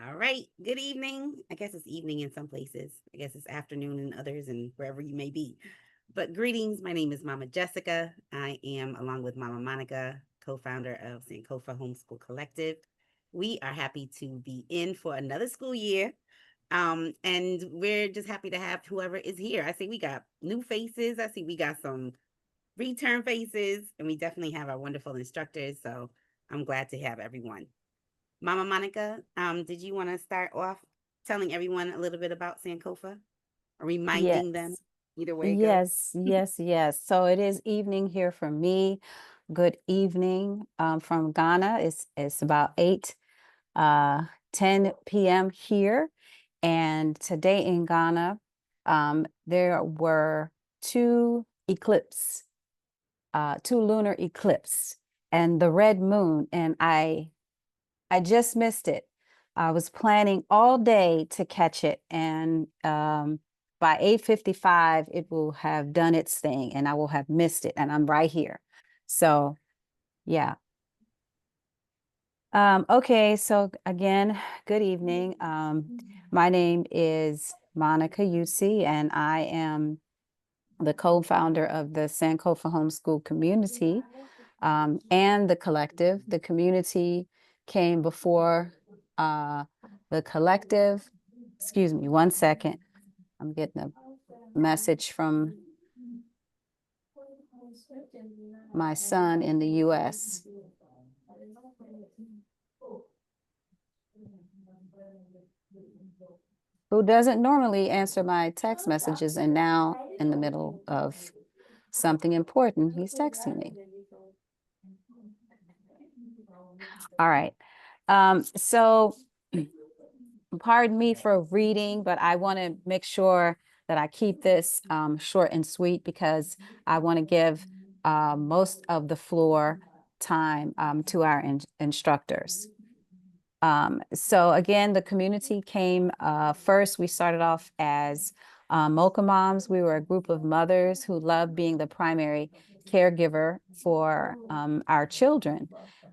All right. Good evening. I guess it's evening in some places. I guess it's afternoon in others and wherever you may be. But greetings. My name is Mama Jessica. I am, along with Mama Monica, co founder of Sankofa Homeschool Collective. We are happy to be in for another school year. And we're just happy to have whoever is here. I see we got new faces. I see we got some return faces, and we definitely have our wonderful instructors. So I'm glad to have everyone. Mama Monica, did you want to start off telling everyone a little bit about Sankofa or reminding them Yes, either way it goes? yes. So it is evening here for me. Good evening from Ghana. It's about 8 uh 10 p.m. here. And today in Ghana, there were two lunar eclipse and the red moon, and I just missed it. I was planning all day to catch it, and by 8:55, it will have done its thing, and I will have missed it, and I'm right here. So, yeah. Okay, so again, good evening. My name is Monica UC, and I am the co-founder of the Sankofa Homeschool community and the collective. The community came before the collective. Excuse me, one second. I'm getting a message from my son in the US who doesn't normally answer my text messages, and now in the middle of something important, he's texting me. All right. So pardon me for reading, but I want to make sure that I keep this short and sweet because I want to give most of the floor time to our instructors. So again, the community came first. We started off as Mocha Moms. We were a group of mothers who loved being the primary caregiver for our children.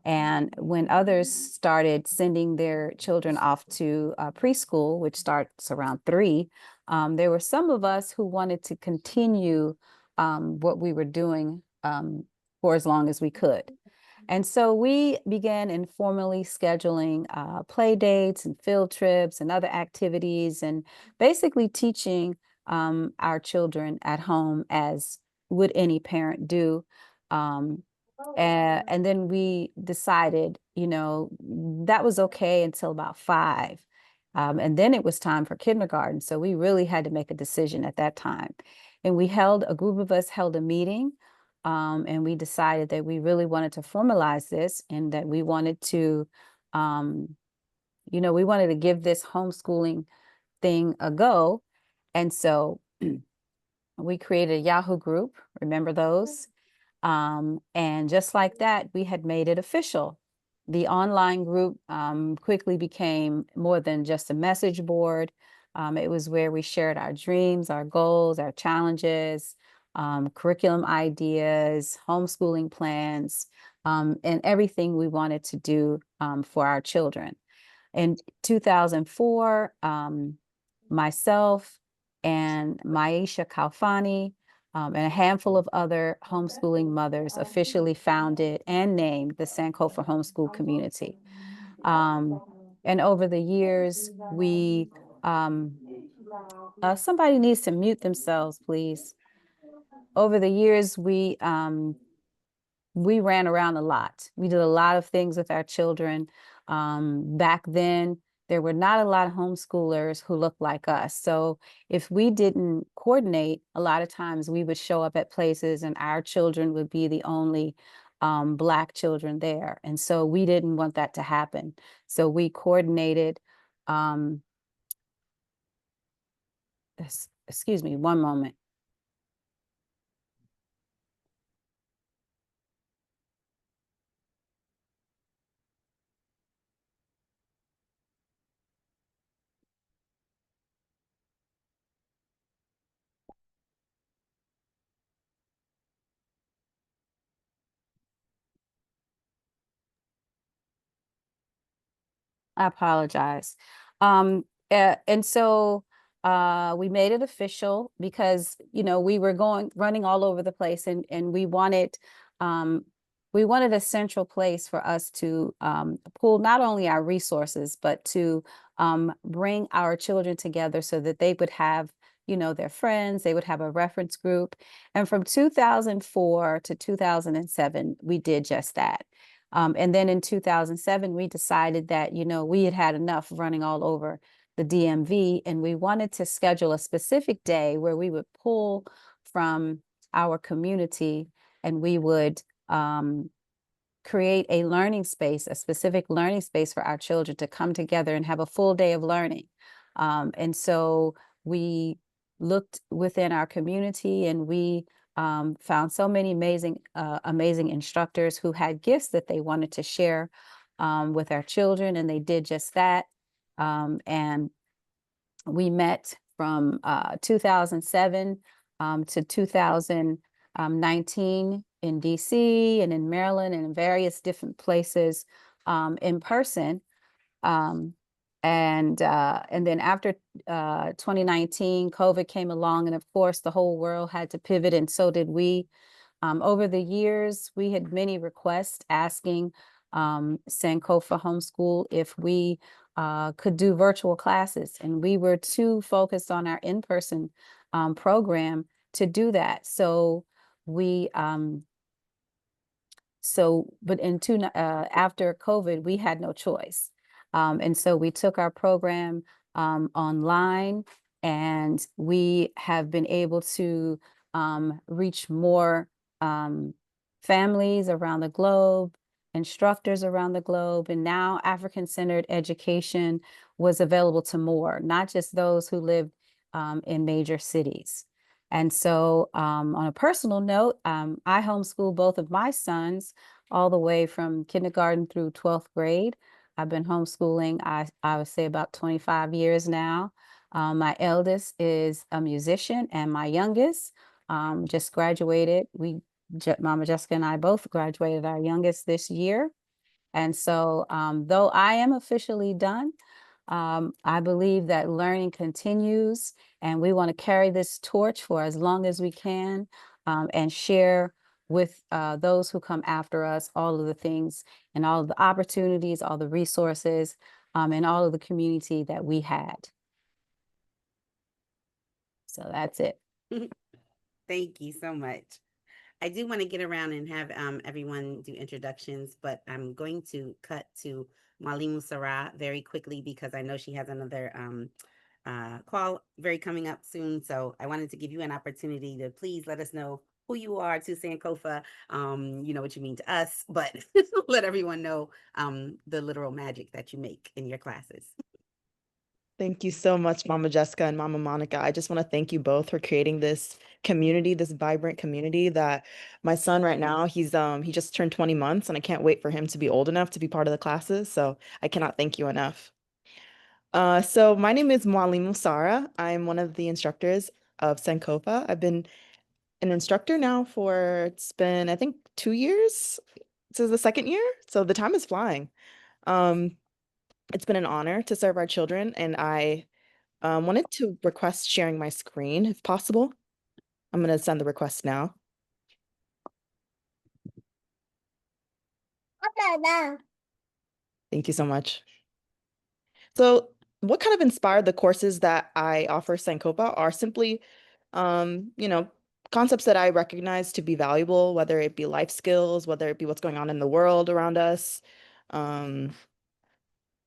And when others started sending their children off to preschool, which starts around 3, there were some of us who wanted to continue what we were doing for as long as we could. And so we began informally scheduling play dates and field trips and other activities, and basically teaching our children at home as would any parent do. Um, and then we decided, that was okay until about 5. And then it was time for kindergarten. So we really had to make a decision at that time. And a group of us held a meeting, and we decided that we really wanted to formalize this and that we wanted to, um, we wanted to give this homeschooling thing a go. And so we created a Yahoo group. Remember those? And just like that, we had made it official. The online group quickly became more than just a message board. It was where we shared our dreams, our goals, our challenges, curriculum ideas, homeschooling plans, and everything we wanted to do for our children. In 2004, myself and Maisha Kalfani and a handful of other homeschooling mothers officially founded and named the Sankofa Homeschool Community. Um, and over the years, somebody needs to mute themselves, please. Over the years, we ran around a lot. We did a lot of things with our children. Back then, there were not a lot of homeschoolers who looked like us. So if we didn't coordinate, a lot of times we would show up at places and our children would be the only Black children there. And so we didn't want that to happen. So we coordinated. Um, excuse me, one moment. I apologize. And so we made it official because, you know, we were running all over the place, and we wanted a central place for us to pool not only our resources, but to bring our children together so that they would have, you know, their friends, they would have a reference group. And from 2004 to 2007, we did just that. And then in 2007, we decided that, you know, we had had enough running all over the DMV, and we wanted to schedule a specific day where we would pull from our community, and we would create a learning space, a specific learning space for our children to come together and have a full day of learning. And so we looked within our community, and we found so many amazing instructors who had gifts that they wanted to share with our children, and they did just that. And we met from 2007 to 2019 in DC and in Maryland and in various different places in person. And then after 2019, COVID came along, and of course the whole world had to pivot, and so did we. Over the years, we had many requests asking Sankofa Homeschool if we could do virtual classes, and we were too focused on our in-person program to do that. So we but after COVID, we had no choice. And so we took our program online, and we have been able to reach more families around the globe, instructors around the globe, and now African-centered education was available to more, not just those who lived in major cities. And so on a personal note, I homeschool both of my sons all the way from kindergarten through 12th grade. I've been homeschooling, I would say, about 25 years now. My eldest is a musician, and my youngest just graduated. Mama Jessica and I both graduated our youngest this year. And so though I am officially done, I believe that learning continues, and we want to carry this torch for as long as we can, and share with those who come after us all of the things and all of the opportunities, all the resources, and all of the community that we had. So that's it. Thank you so much. I do want to get around and have everyone do introductions, but I'm going to cut to Mwalimu Sarah very quickly because I know she has another call very coming up soon. So I wanted to give you an opportunity to please let us know who you are to Sankofa. You know what you mean to us, but let everyone know the literal magic that you make in your classes. Thank you so much, Mama Jessica and Mama Monica. I just want to thank you both for creating this community, this vibrant community that my son right now, he just turned 20 months, and I can't wait for him to be old enough to be part of the classes. So I cannot thank you enough. So my name is Mwalimu Sara. I'm one of the instructors of Sankofa. I've been an instructor now it's been, I think, 2 years. This is the second year, so the time is flying. It's been an honor to serve our children, and I wanted to request sharing my screen if possible. I'm going to send the request now. Thank you so much. So what kind of inspired the courses that I offer Sankofa are simply, concepts that I recognize to be valuable, whether it be life skills, whether it be what's going on in the world around us,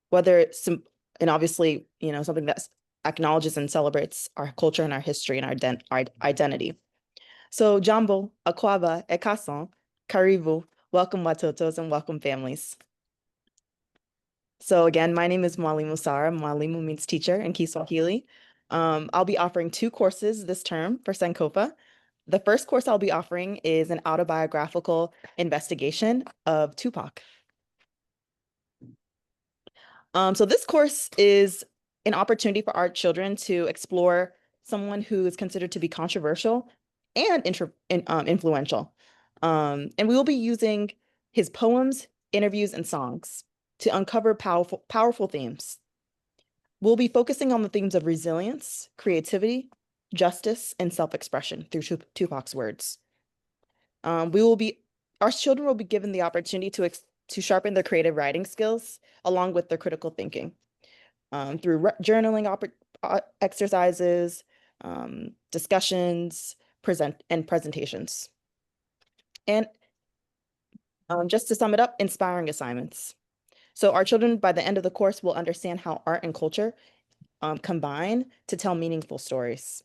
whether it's, and obviously, something that acknowledges and celebrates our culture and our history and our identity. So Jambo, Akwaba, Ekason, Karibu, welcome Watotos and welcome families. So again, my name is Mwalimu Sara. Mwalimu means teacher in Kiswahili. I'll be offering 2 courses this term for Sankofa. The first course I'll be offering is an autobiographical investigation of Tupac. So this course is an opportunity for our children to explore someone who is considered to be controversial and influential. And we will be using his poems, interviews, and songs to uncover powerful themes. We'll be focusing on the themes of resilience, creativity, justice, and self-expression through Tupac's words. Our children will be given the opportunity to sharpen their creative writing skills along with their critical thinking through journaling exercises, discussions, presentations. And just to sum it up, inspiring assignments. So our children, by the end of the course, will understand how art and culture combine to tell meaningful stories.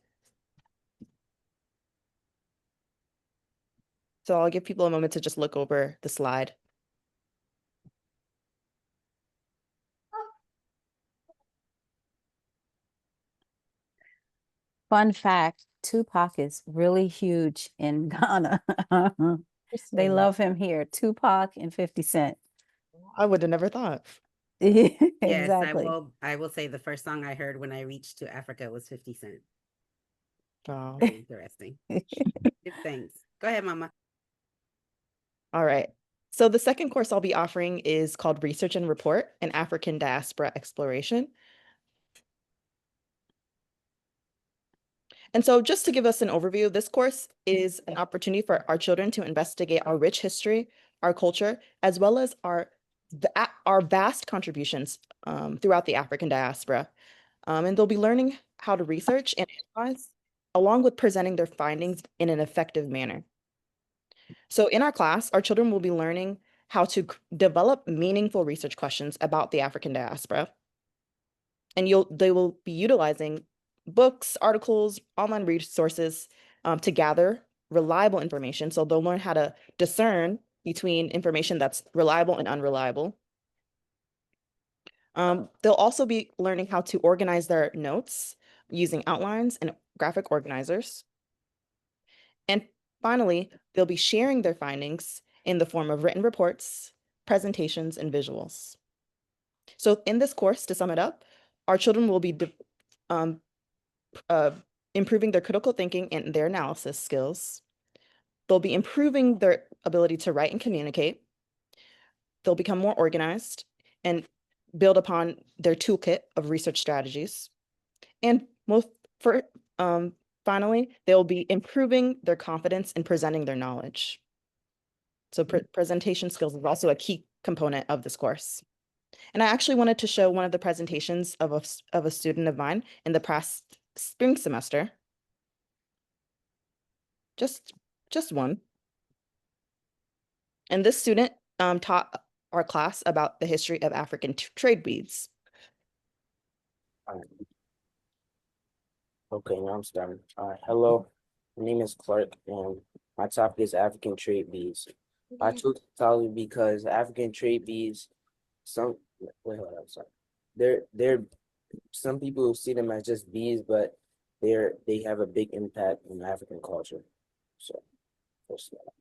So I'll give people a moment to just look over the slide. Fun fact, Tupac is really huge in Ghana. They love him here. Tupac and 50 Cent. I would have never thought. Yes, Exactly. I will say the first song I heard when I reached to Africa was 50 Cent. Wow. Very interesting. Good, thanks. Go ahead, Mama. All right. So the second course I'll be offering is called Research and Report, an African Diaspora Exploration. And so just to give us an overview, this course is an opportunity for our children to investigate our rich history, our culture, as well as our vast contributions throughout the African diaspora. And they'll be learning how to research and analyze, along with presenting their findings in an effective manner. So in our class, our children will be learning how to develop meaningful research questions about the African diaspora. And they will be utilizing books, articles, online resources to gather reliable information. So they'll learn how to discern between information that's reliable and unreliable. They'll also be learning how to organize their notes using outlines and graphic organizers. And finally, they'll be sharing their findings in the form of written reports, presentations, and visuals. So in this course, to sum it up, our children will be improving their critical thinking and their analysis skills. They'll be improving their ability to write and communicate. They'll become more organized and build upon their toolkit of research strategies. And finally, they'll be improving their confidence in presenting their knowledge. So presentation skills is also a key component of this course. And I actually wanted to show one of the presentations of a student of mine in the past spring semester. Just one. And this student taught our class about the history of African trade beads. Okay, now I'm starting. Hello, my name is Clark, and my topic is African trade beads. I chose the topic because African trade beads, wait, hold on, sorry. They're some people see them as just beads, but they have a big impact in African culture. So, first of all.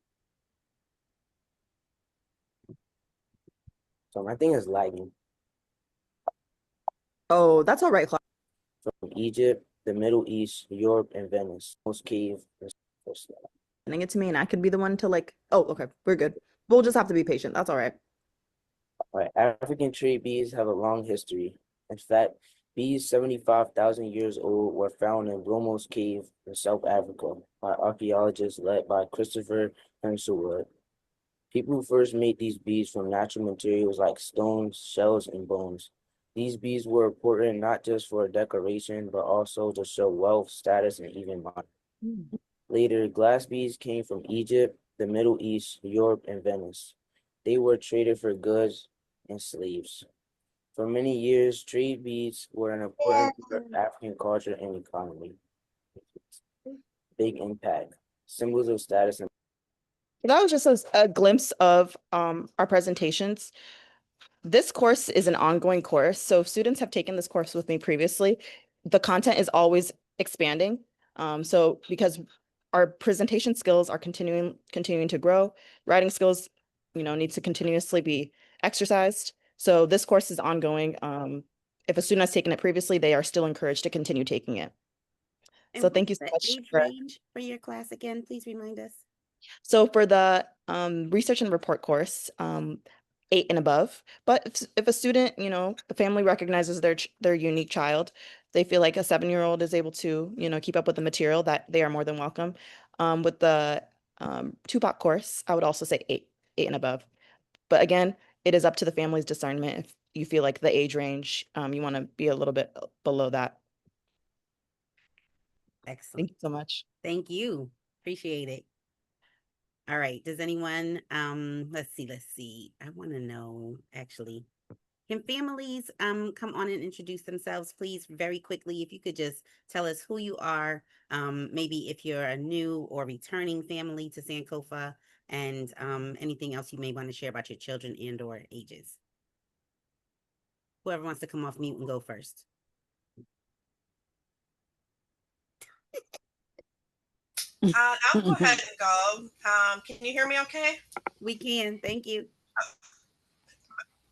So my thing is lagging. Oh, that's all right, Clark. From Egypt, the Middle East, Europe, and Venice. Most cave. Sending it to me, and I could be the one to like. Oh, okay, we're good. We'll just have to be patient. That's all right. All right, African trade beads have a long history. In fact, beads 75,000 years old were found in Blomo's Cave in South Africa by archaeologists led by Christopher Henselwood. People first made these beads from natural materials like stones, shells, and bones. These beads were important not just for decoration, but also to show wealth, status, and even money. Later, glass beads came from Egypt, the Middle East, Europe, and Venice. They were traded for goods and slaves. For many years, trade beads were an important part of African culture and economy. Big impact, symbols of status and That was just a glimpse of our presentations. This course is an ongoing course. So if students have taken this course with me previously, the content is always expanding. So because our presentation skills are continuing to grow, writing skills, need to continuously be exercised. So this course is ongoing. If a student has taken it previously, they are still encouraged to continue taking it. And So thank you so what's much. the age range for your class again? Please remind us. So for the research and report course, 8 and above. But if a student, you know, the family recognizes their unique child, they feel like a 7-year-old is able to, you know, keep up with the material, that they are more than welcome. With the Tupac course, I would also say 8 and above. But again, it is up to the family's discernment if you feel like the age range, you want to be a little bit below that. Excellent. Thank you so much. Thank you. Appreciate it. All right. Does anyone, let's see. I want to know, actually, can families come on and introduce themselves, please, very quickly? If you could just tell us who you are, maybe if you're a new or returning family to Sankofa, and anything else you may want to share about your children and or ages. Whoever wants to come off mute and go first. I'll go ahead and go. Can you hear me okay? We can. Thank you.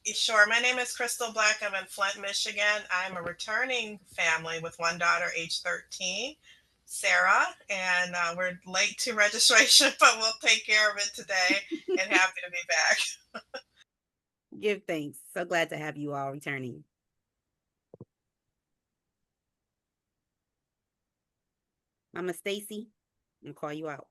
Sure. My name is Crystal Black. I'm in Flint, Michigan. I'm a returning family with one daughter, age 13, Sarah, and we're late to registration, but we'll take care of it today and happy to be back. Give thanks. So glad to have you all returning. Mama Stacy, I'm gonna call you out.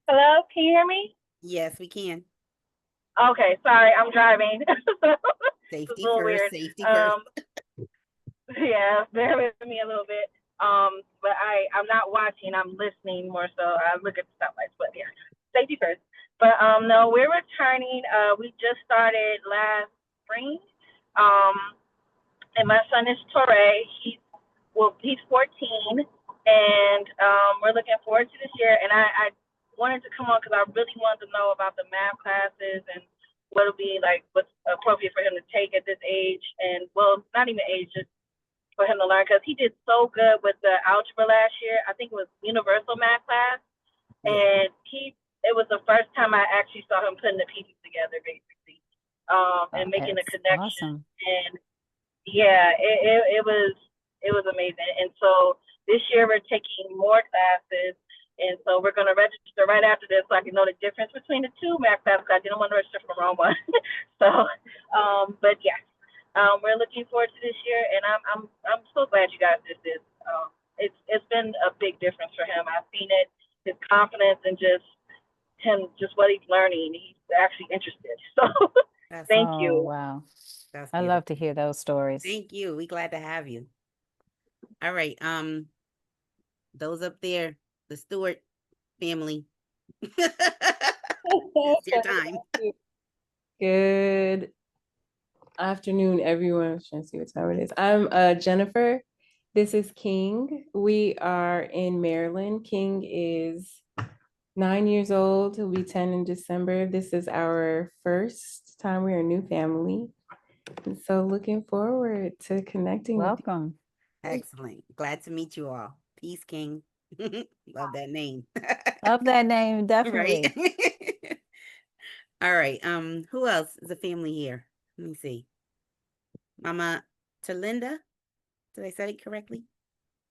Hello, can you hear me? Yes, we can. Okay, sorry, I'm driving. It's a Safety little first, weird. safety first. Yeah, bear with me a little bit. But I'm not watching, I'm listening more so. I look at the stoplights, but yeah, safety first. But no, we're returning. We just started last spring. Um, and my son is Torre. He's 14, and we're looking forward to this year. And I wanted to come on because I really wanted to know about the math classes and what'll be like, what's appropriate for him to take at this age, and well, not even age, just for him to learn, because he did so good with the algebra last year. I think it was universal math class, and it was the first time I actually saw him putting the pieces together, basically, and making a That's connection. awesome. And yeah, it was amazing. And so this year we're taking more classes, and so we're going to register right after this so I can know the difference between the two math classes. I didn't want to register for the wrong one. So, but yeah, we're looking forward to this year, and I'm so glad you guys did this. It's been a big difference for him. I've seen it, his confidence, and just what he's learning. He's actually interested. So That's thank Oh, you. wow. that's I love to hear those stories. Thank you. We glad to have you. All right. Those up there, the Stewart family. It's your time. Good afternoon, everyone. I'm trying to see what time it is. I'm Jennifer. This is King. We are in Maryland. King is 9 years old. He'll be 10 in December. This is our first time we're a new family. And so looking forward to connecting with you. Welcome. Excellent. Glad to meet you all. Peace, King. Love that name. Love that name, definitely. Right. All right. Who else is a family here? Let me see. Mama Talinda. Did I say it correctly?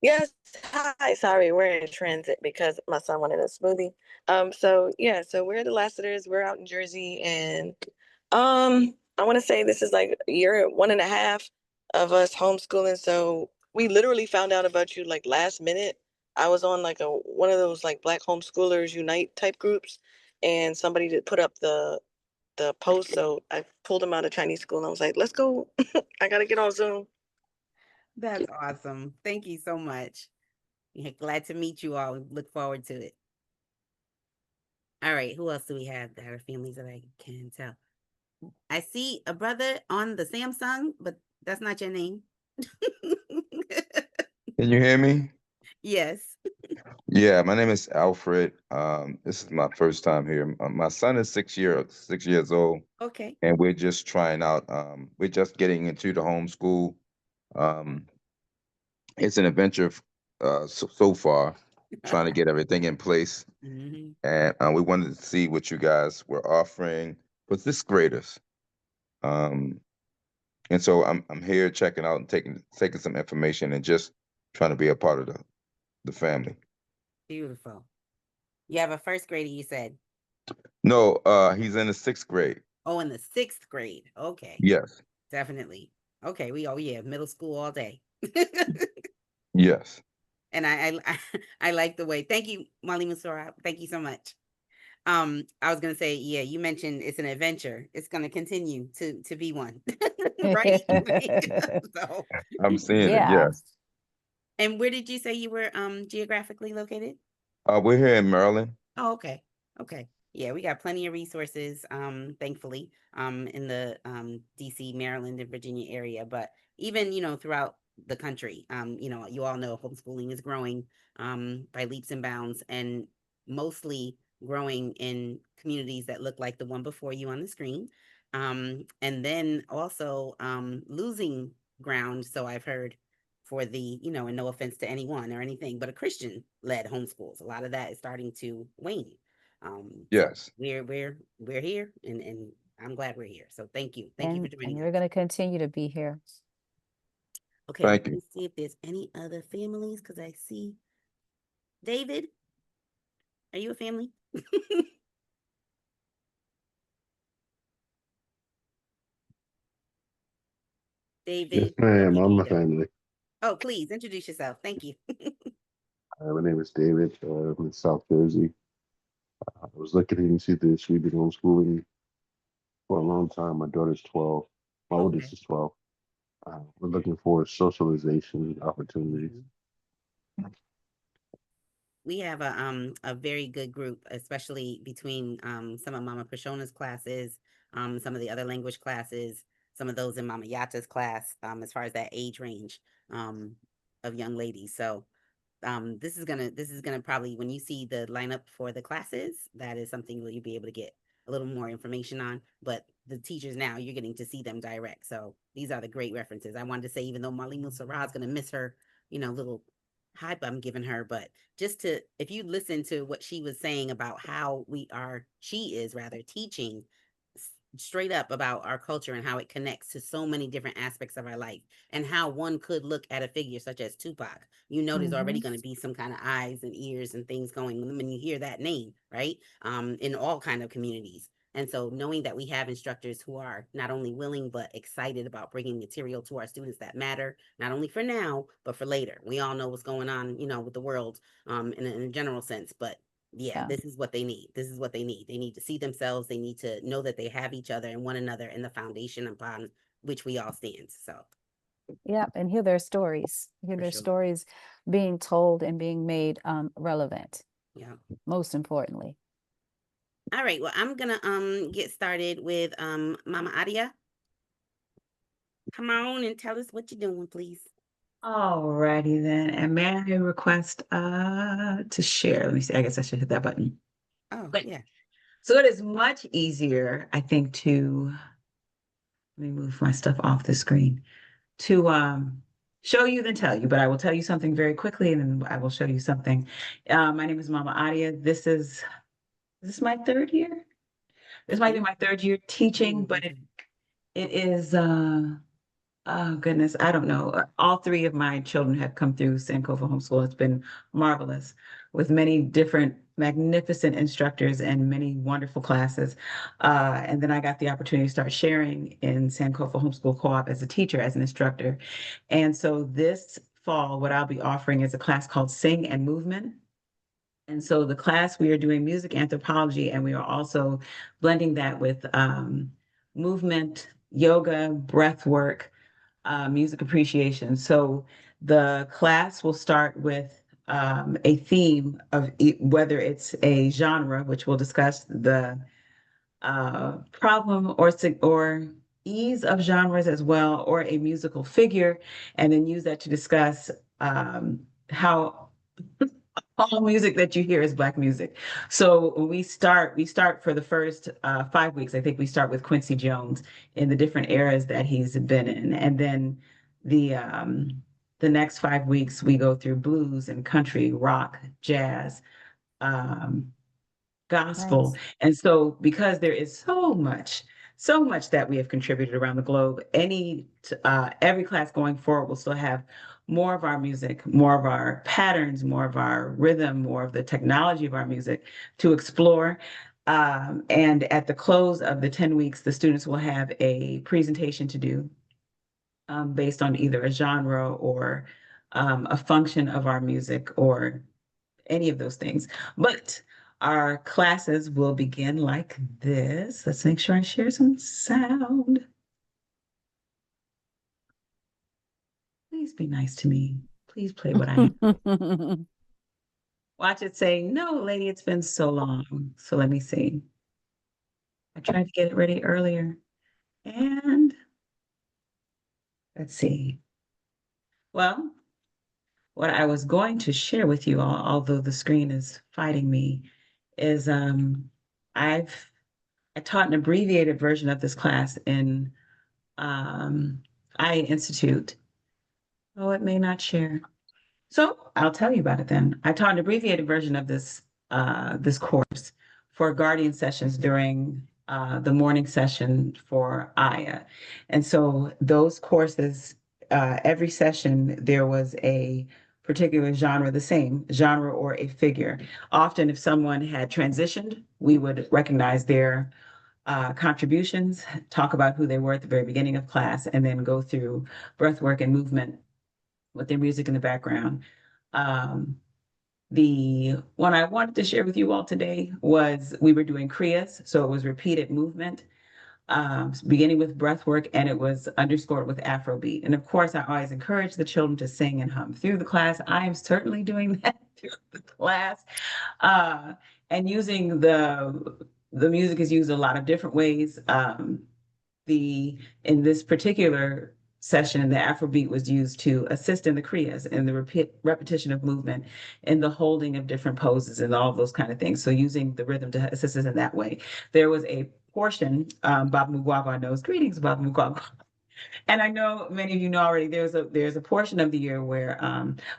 Yes. Hi. Sorry, we're in transit because my son wanted a smoothie. So we're the Lassiters. We're out in Jersey, and I want to say this is like year 1.5 of us homeschooling. So we literally found out about you like last minute. I was on like one of those like Black Homeschoolers Unite type groups, and somebody did put up the post. So I pulled him out of Chinese school, and I was like, "Let's go! I gotta get on Zoom." That's awesome. Thank you so much. Yeah, glad to meet you all. We look forward to it. All right. Who else do we have that are families that I can tell? I see a brother on the Samsung, but that's not your name. Can you hear me? Yes. Yeah, my name is Alfred. This is my first time here. My son is 6 years old, Okay. and we're just trying out. We're just getting into the homeschool. Um, it's an adventure so far, trying to get everything in place, Mhm. and we wanted to see what you guys were offering for sixth graders. Um, and so I'm here checking out and taking some information and just trying to be a part of the family. Beautiful. You have a first grader, you said. No, he's in the 6th grade. Oh, in the 6th grade. Okay. Yes, Definitely. Okay, yeah, middle school all day. yes. And I like the way. Thank you, Molly Musora. Thank you so much. I was gonna say, yeah, you mentioned it's an adventure. It's gonna continue to be one, right? So, I'm seeing it. Yeah. Yes. and where did you say you were geographically located? We're here in Maryland. Oh, okay. Okay. Yeah, we got plenty of resources, thankfully, in the DC, Maryland, and Virginia area, but even, throughout the country, you all know homeschooling is growing by leaps and bounds, and mostly growing in communities that look like the one before you on the screen. And then also losing ground, so I've heard, for the, and no offense to anyone or anything, but a Christian led homeschools. A lot of that is starting to wane. So Yes. we're here, and I'm glad we're here. So thank you. Thank you for And joining we're us. going to continue to be here. Okay, Thank let you. me see if there's any other families, because I see David. Are you a family? Yes, David. ma'am. Okay, there I'm you a go. family. Oh, please introduce yourself. Thank you. My name is David. I'm in South Jersey. I was looking into this. We've been homeschooling for a long time. My daughter's 12. My Okay. oldest is 12. We're looking for socialization opportunities. Mhm. We have a very good group, especially between some of Mama Prashona's classes, some of the other language classes, some of those in Mama Yata's class, as far as that age range um, of young ladies. So this is gonna probably, when you see the lineup for the classes, that is something that you'll be able to get a little more information on. But the teachers now, you're getting to see them direct. So these are the great references. I wanted to say, even though Malimu Sarah is gonna miss her, little hype I'm giving her, but just to, if you listen to what she was saying about how she is rather teaching straight up about our culture and how it connects to so many different aspects of our life, and how one could look at a figure such as Tupac. There's already going to be some kind of eyes and ears and things going when you hear that name, right? In all kind of communities. And so knowing that we have instructors who are not only willing but excited about bringing material to our students that matter, not only for now but for later. We all know what's going on, with the world, in a general sense, but yeah, Yeah. this is what they need. This is what they need. They need to see themselves. They need to know that they have each other and one another and the foundation upon which we all stand. So Yeah. And hear their stories, hear for their sure. stories being told and being made relevant, Yeah. most importantly. All right. Well, I'm gonna get started with Mama Adia. Come on and tell us what you're doing, please. Alrighty then. And may I request to share? Let me see. I guess I should hit that button. Oh, But yeah. so it is much easier, I think, to let me move my stuff off the screen to show you than tell you, but I will tell you something very quickly and then I will show you something. My name is Mama Adia. This is my third year. This might be my third year teaching, but it is oh goodness, I don't know. All three of my children have come through Sankofa Homeschool. It's been marvelous with many different magnificent instructors and many wonderful classes. And then I got the opportunity to start sharing in Sankofa Homeschool Co-op as a teacher, as an instructor. And so this fall, what I'll be offering is a class called Sing and Movement. And so the class, we are doing music anthropology, and we are also blending that with movement, yoga, breath work, music appreciation. So the class will start with a theme of whether it's a genre, which we'll discuss the problem or ease of genres as well, or a musical figure, and then use that to discuss how all music that you hear is Black music. So when we start for the first 5 weeks. I think we start with Quincy Jones in the different eras that he's been in, and then the um, the next 5 weeks we go through blues and country, rock, jazz, um, gospel. Nice. And so because there is so much so much that we have contributed around the globe. Every class going forward will still have more of our music, more of our patterns, more of our rhythm, more of the technology of our music to explore. And at the close of the 10 weeks, the students will have a presentation to do based on either a genre or a function of our music or any of those things. But our classes will begin like this. Let's make sure I share some sound. Please be nice to me. Please play what I watch it say, no, lady, it's been so long. So let me see. I tried to get it ready earlier. And let's see. Well, what I was going to share with you all, although the screen is fighting me, is I taught an abbreviated version of this class in I Institute. Oh, it may not share. So I'll tell you about it then. I taught an abbreviated version of this course for guardian sessions during the morning session for Aya. And so those courses, every session, there was a particular genre, the same genre or a figure. Often if someone had transitioned, we would recognize their contributions, talk about who they were at the very beginning of class, and then go through breath work and movement with their music in the background. The one I wanted to share with you all today was we were doing Kriyas, so it was repeated movement, beginning with breath work, and it was underscored with Afrobeat. And of course, I always encourage the children to sing and hum through the class. I am certainly doing that through the class. And using the music is used a lot of different ways. In this particular session, the Afrobeat was used to assist in the Kriyas and the repetition of movement and the holding of different poses and all of those kind of things. So using the rhythm to assist us in that way. There was a portion, Baba Mugwagwa knows, greetings, Baba Mugwagwa. And I know many of you know already there's a portion of the year where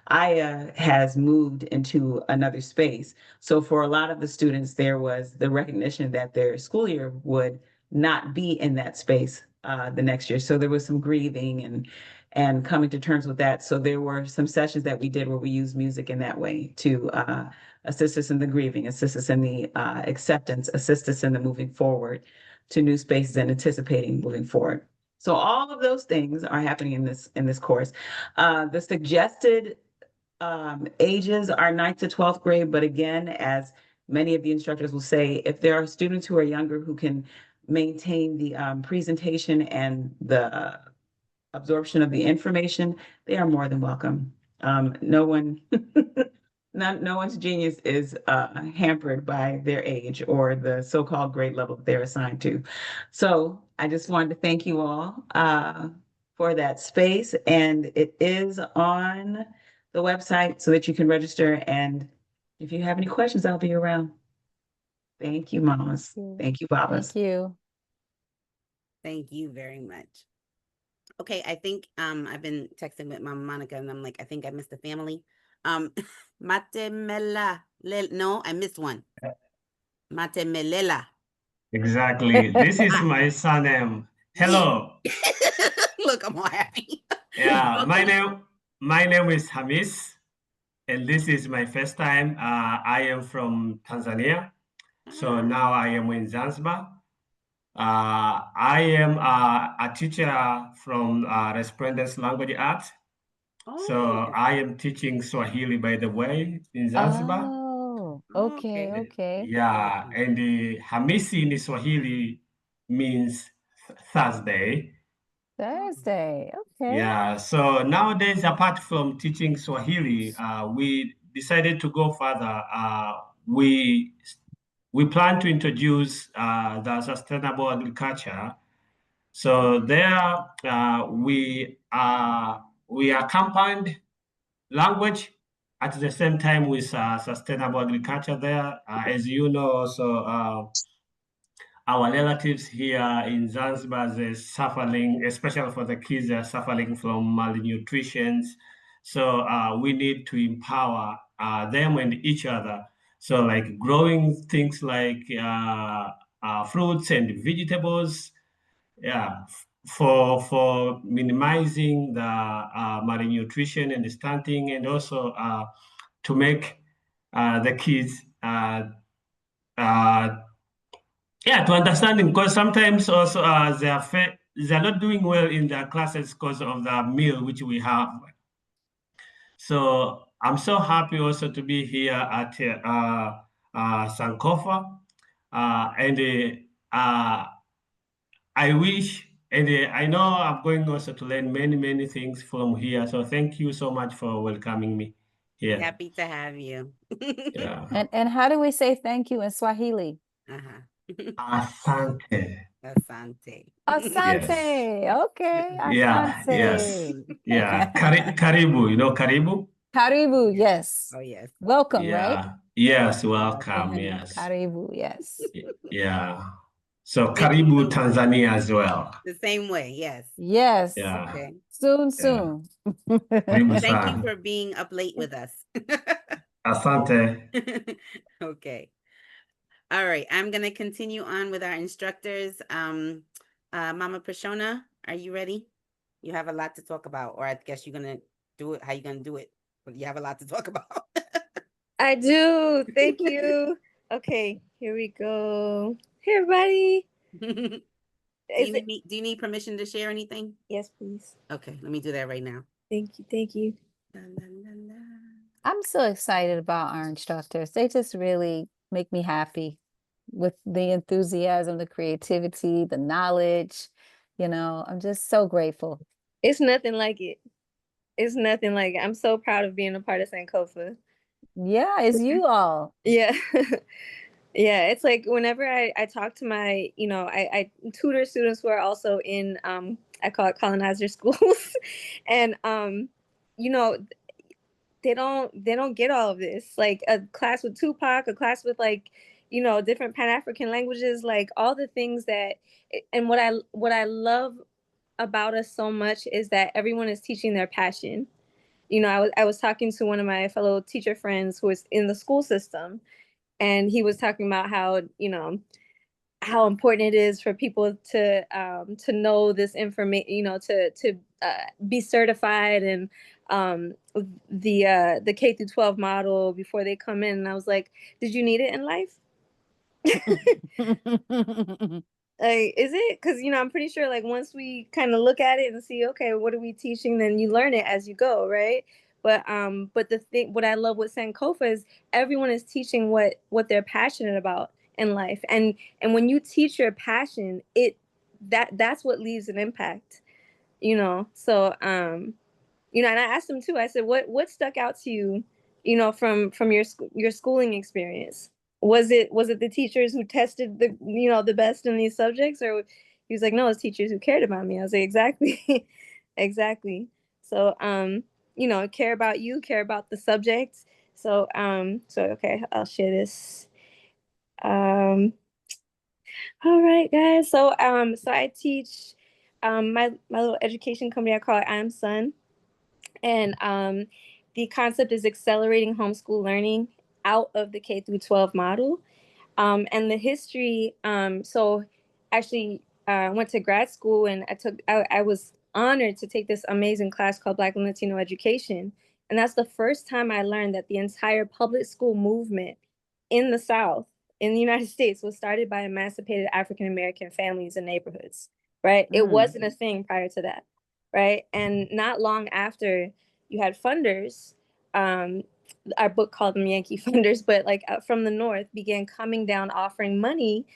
Aya has moved into another space. So for a lot of the students, there was the recognition that their school year would not be in that space the next year. So there was some grieving and coming to terms with that. So there were some sessions that we did where we used music in that way to assist us in the grieving, assist us in the acceptance, assist us in the moving forward to new spaces and anticipating moving forward. So all of those things are happening in this course. The suggested ages are 9th to 12th grade, but again, as many of the instructors will say, if there are students who are younger who can maintain the presentation and the absorption of the information, they are more than welcome. No one's genius is hampered by their age or the so-called grade level that they're assigned to. So I just wanted to thank you all for that space, and it is on the website so that you can register. And if you have any questions, I'll be around. Thank you, mamas. Thank you, babas. Thank you. Thank you very much. Okay, I think I've been texting with Mama Monica, and I'm like, I think I missed the family. Matemelela. No, I missed one. Matemelela. Exactly. This is my son. Hello. Look, I'm all happy. Yeah, my name is Hamis, and this is my first time. I am from Tanzania, so now I am in Zanzibar. I am a teacher from Resplendence Language Arts. So I am teaching Swahili, by the way, in Zanzibar. Oh, okay. Yeah, and the Hamisi in Swahili means Thursday. Thursday, okay. Yeah, so nowadays, apart from teaching Swahili, we decided to go further. We plan to introduce the sustainable agriculture. So there, we are combined language at the same time with sustainable agriculture there. As you know, also our relatives here in Zanzibar, they're suffering, especially for the kids, they're suffering from malnutrition. So we need to empower them and each other. So like growing things like fruits and vegetables, yeah, for minimizing the malnutrition and the stunting, and also to make the kids uh, yeah, to understanding, because sometimes also they're not doing well in their classes because of the meal which we have. So I'm so happy also to be here at Sankofa, and I wish, and I know I'm going also to learn many things from here. So thank you so much for welcoming me here. Happy to have you. Yeah. And how do we say thank you in Swahili? Asante. Asante. Asante. Okay. Yeah, yes. Asante. Yeah. Karibu, you know Karibu? Karibu, yes. Oh, yes. Welcome, right? Yeah. Yes, welcome. Okay. Yes. Karibu, yes. Yeah. So Thank you Karibu so much. Tanzania as well. The same way, yes. Yes. Yeah. Okay. Soon. Karibu Thank you sana. for being up late with us. Asante. Okay. All right. I'm going to continue on with our instructors. Mama Prashona, are you ready? You have a lot to talk about, or I guess you're going to do it. How you going to do it? But you have a lot to talk about. I do. Thank you. Okay, here we go. Hey, everybody. do you need permission to share anything? Yes, please. Okay, let me do that right now. Thank you. Thank you. I'm so excited about our instructors. They just really make me happy with the enthusiasm, the creativity, the knowledge. You know, I'm just so grateful. It's nothing like it. It's nothing like it. I'm so proud of being a part of Sankofa. Yeah, it's you all. Yeah. Yeah, it's like whenever I talk to my, I tutor students who are also in, I call it colonizer schools. And, they don't get all of this. Like a class with Tupac, a class with like, different Pan-African languages, like all the things that, and what I love about us so much is that everyone is teaching their passion. I was talking to one of my fellow teacher friends who is in the school system, and he was talking about how important it is for people to know this information, to be certified and the K through 12 model before they come in. And I was like, did you need it in life? Like, is it? Because I'm pretty sure like once we kind of look at it and see, okay, what are we teaching? Then you learn it as you go, right? But what I love with Sankofa is everyone is teaching what they're passionate about in life, and when you teach your passion, that's what leaves an impact, So and I asked them too. I said, what stuck out to you, from your schooling experience? Was it the teachers who tested the best in these subjects, or he was like, no, it's teachers who cared about me. I was like, exactly, exactly. So care about you, care about the subjects. So okay, I'll share this. All right, guys. So I teach my little education company. I call it I Am Sun. And the concept is accelerating homeschool learning out of the K through 12 model. And the history, so actually I went to grad school and I was honored to take this amazing class called Black and Latino Education. And that's the first time I learned that the entire public school movement in the South, in the United States, was started by emancipated African American families and neighborhoods, right? It wasn't a thing prior to that, right? And not long after, you had funders, our book called them Yankee funders, but like from the North began coming down offering money,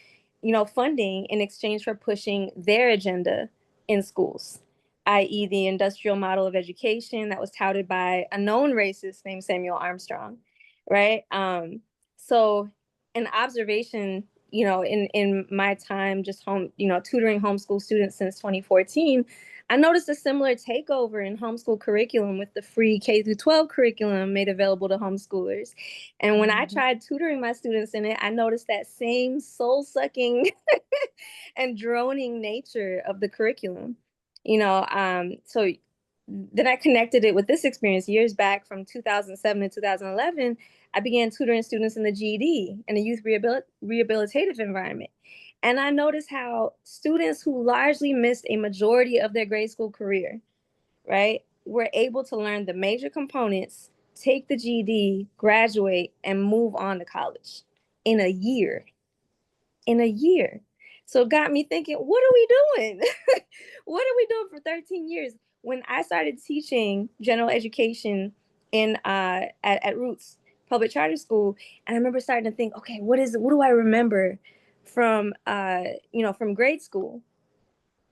funding in exchange for pushing their agenda in schools, i.e. the industrial model of education that was touted by a known racist named Samuel Armstrong, right? So an observation, in my time just tutoring homeschool students since 2014, I noticed a similar takeover in homeschool curriculum with the free K through 12 curriculum made available to homeschoolers. And when I tried tutoring my students in it, I noticed that same soul-sucking and droning nature of the curriculum. So then I connected it with this experience years back from 2007 to 2011. I began tutoring students in the GED in a youth rehabilitative environment. And I noticed how students who largely missed a majority of their grade school career, right, were able to learn the major components, take the GED, graduate, and move on to college in a year. In a year. So it got me thinking, what are we doing? What are we doing for 13 years? When I started teaching general education at Roots Public Charter School, and I remember starting to think, okay, what do I remember from from grade school?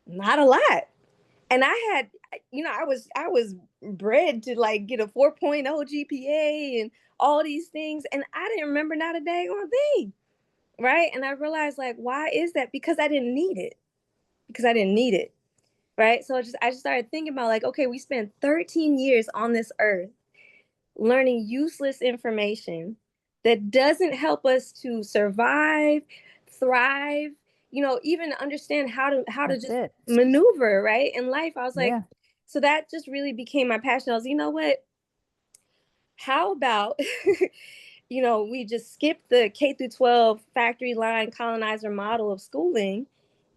Not a lot. And I had, I was bred to like get a 4.0 GPA and all these things, and I didn't remember not a daggone thing. Right. And I realized, like, why is that? Because I didn't need it. Because I didn't need it. Right. So I just started thinking about, like, okay, we spent 13 years on this earth learning useless information that doesn't help us to survive, thrive, even understand how to That's just it. maneuver, right, in life. I was like, Yeah. so that just really became my passion. I was, you know what? How about we just skip the K through 12 factory line colonizer model of schooling,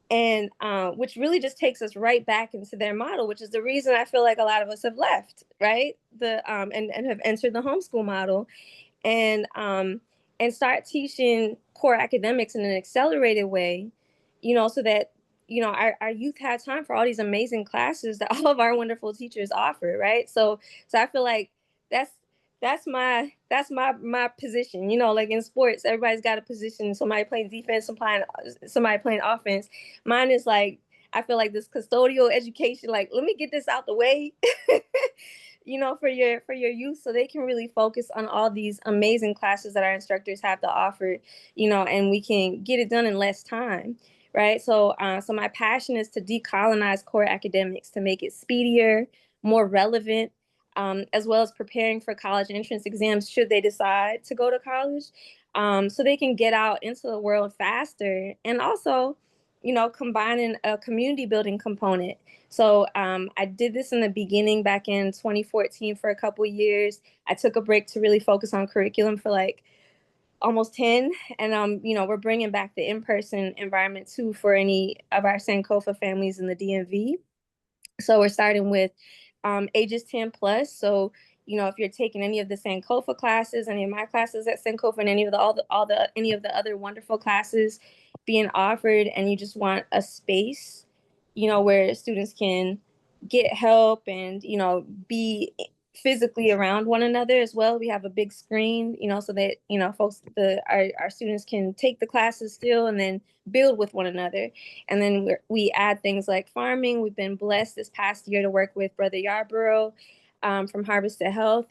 and which really just takes us right back into their model, which is the reason I feel like a lot of us have left, right? And have entered the homeschool model, and start teaching core academics in an accelerated way, so that our youth had time for all these amazing classes that all of our wonderful teachers offer, right? So I feel like that's my position. Like in sports, everybody's got a position. Somebody playing defense, somebody playing offense. Mine is like, I feel like this custodial education, like, let me get this out the way, for your youth, so they can really focus on all these amazing classes that our instructors have to offer, and we can get it done in less time. Right. So my passion is to decolonize core academics, to make it speedier, more relevant, as well as preparing for college entrance exams should they decide to go to college, so they can get out into the world faster, and also, combining a community building component. So I did this in the beginning back in 2014 for a couple years. I took a break to really focus on curriculum for like almost 10. And, we're bringing back the in-person environment too for any of our Sankofa families in the DMV. So we're starting with ages 10 plus. So, if you're taking any of the Sankofa classes, any of my classes at Sankofa, and any of any of the other wonderful classes being offered, and you just want a space, where students can get help and, be physically around one another as well. We have a big screen, so that, our students can take the classes still and then build with one another. And then we add things like farming. We've been blessed this past year to work with Brother Yarborough from Harvest to Health.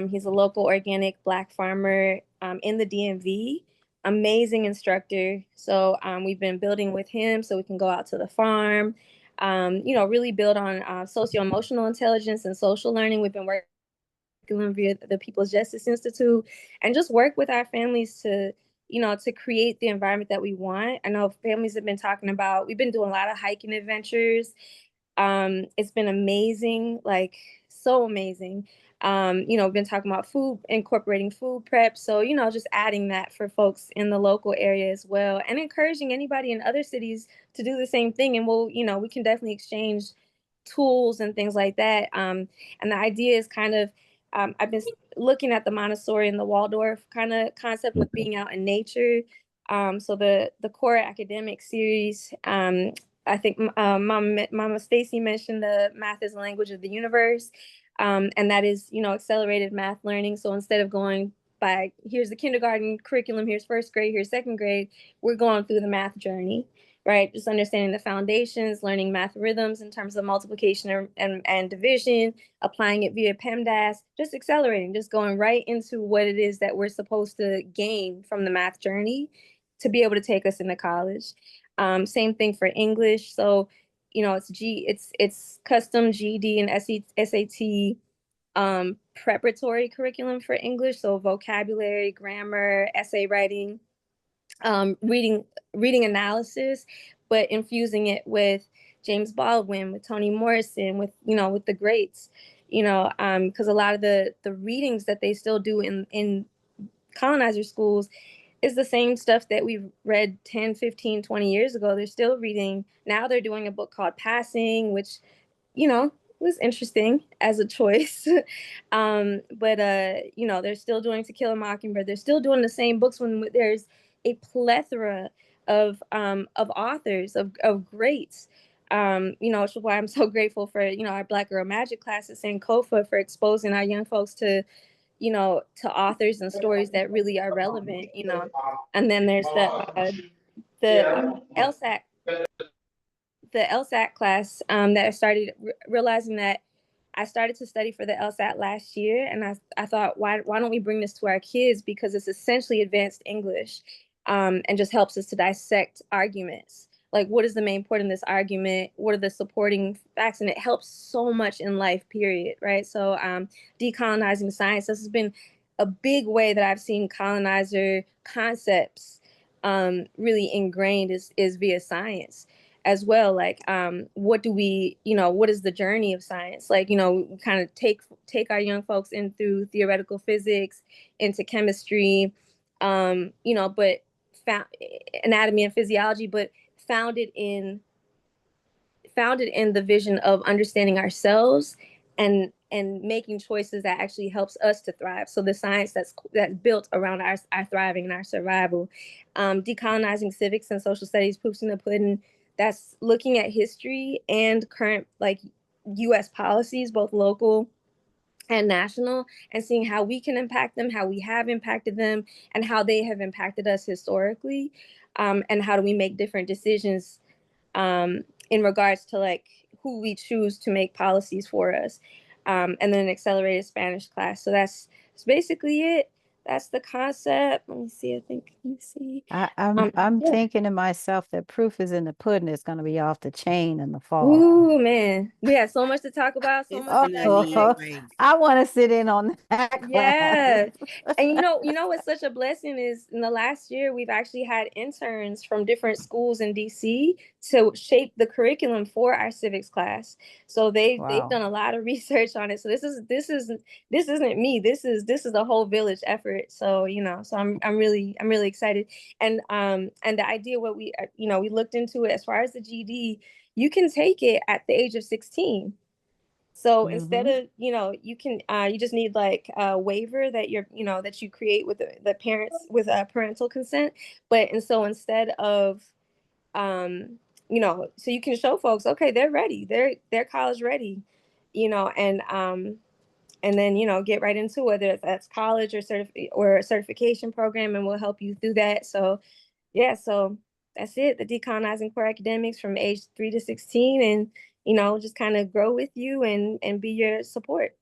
He's a local organic Black farmer in the DMV. Amazing instructor. So we've been building with him so we can go out to the farm, really build on socio-emotional intelligence and social learning. We've been working via the People's Justice Institute, and just work with our families to, to create the environment that we want. I know families have been talking about, we've been doing a lot of hiking adventures. It's been amazing, like so amazing. We've been talking about food, incorporating food prep. So, just adding that for folks in the local area as well, and encouraging anybody in other cities to do the same thing. And we can definitely exchange tools and things like that. And the idea is kind of, I've been looking at the Montessori and the Waldorf kind of concept with being out in nature. So the core academic series, I think Mama Stacy mentioned the math is the language of the universe. And that is, accelerated math learning. So instead of going by, here's the kindergarten curriculum, here's first grade, here's second grade, we're going through the math journey, right? Just understanding the foundations, learning math rhythms in terms of multiplication and division, applying it via PEMDAS, just accelerating, just going right into what it is that we're supposed to gain from the math journey to be able to take us into college. Same thing for English. So, it's custom GED and SAT preparatory curriculum for English. So vocabulary, grammar, essay writing, reading analysis, but infusing it with James Baldwin, with Toni Morrison, with the greats, because a lot of the readings that they still do in colonizer schools, is the same stuff that we've read 10, 15, 20 years ago. They're still reading. Now they're doing a book called Passing, which, was interesting as a choice. But they're still doing To Kill a Mockingbird. They're still doing the same books when there's a plethora of authors, of greats. Which is why I'm so grateful for, our Black Girl Magic class at Sankofa for exposing our young folks to, to authors and stories that really are relevant. And then there's the LSAT class that I started realizing that I started to study for the LSAT last year, and I thought, why don't we bring this to our kids, because it's essentially advanced English, and just helps us to dissect arguments. Like, what is the main point of this argument? What are the supporting facts? And it helps so much in life, period, right? So decolonizing science, this has been a big way that I've seen colonizer concepts really ingrained is via science as well. Like, what is the journey of science? Like, we kind of take our young folks in through theoretical physics, into chemistry, but found anatomy and physiology, but founded in the vision of understanding ourselves and making choices that actually helps us to thrive. So the science that's built around our thriving and our survival. Decolonizing civics and social studies, proofs in the pudding, that's looking at history and current, like, U.S. policies, both local and national, and seeing how we can impact them, how we have impacted them, and how they have impacted us historically, and how do we make different decisions in regards to, like, who we choose to make policies for us. And then an accelerated Spanish class. So that's basically it. That's the concept. Let me see. Let me see. I'm Yeah. thinking to myself that proof is in the pudding is going to be off the chain in the fall. Ooh, man. We have so much to talk about, so It's much to gonna be dissect. great. I want to sit in on that Yeah. class. And what's such a blessing is, in the last year we've actually had interns from different schools in DC to shape the curriculum for our civics class. So they've Wow. done a lot of research on it. So this isn't me. This is a whole village effort. So, so I'm really excited. And the idea, what we we looked into it, as far as the GD, you can take it at the age of 16. So instead of, you can, you just need, like, a waiver that that you create with the parents, with parental consent. So instead of, so you can show folks, okay, they're ready, they're college ready, and then, get right into whether that's college or a certification program, and we'll help you through that. So yeah, so that's it. The Decolonizing Core Academics from age 3 to 16, and just kind of grow with you and be your support.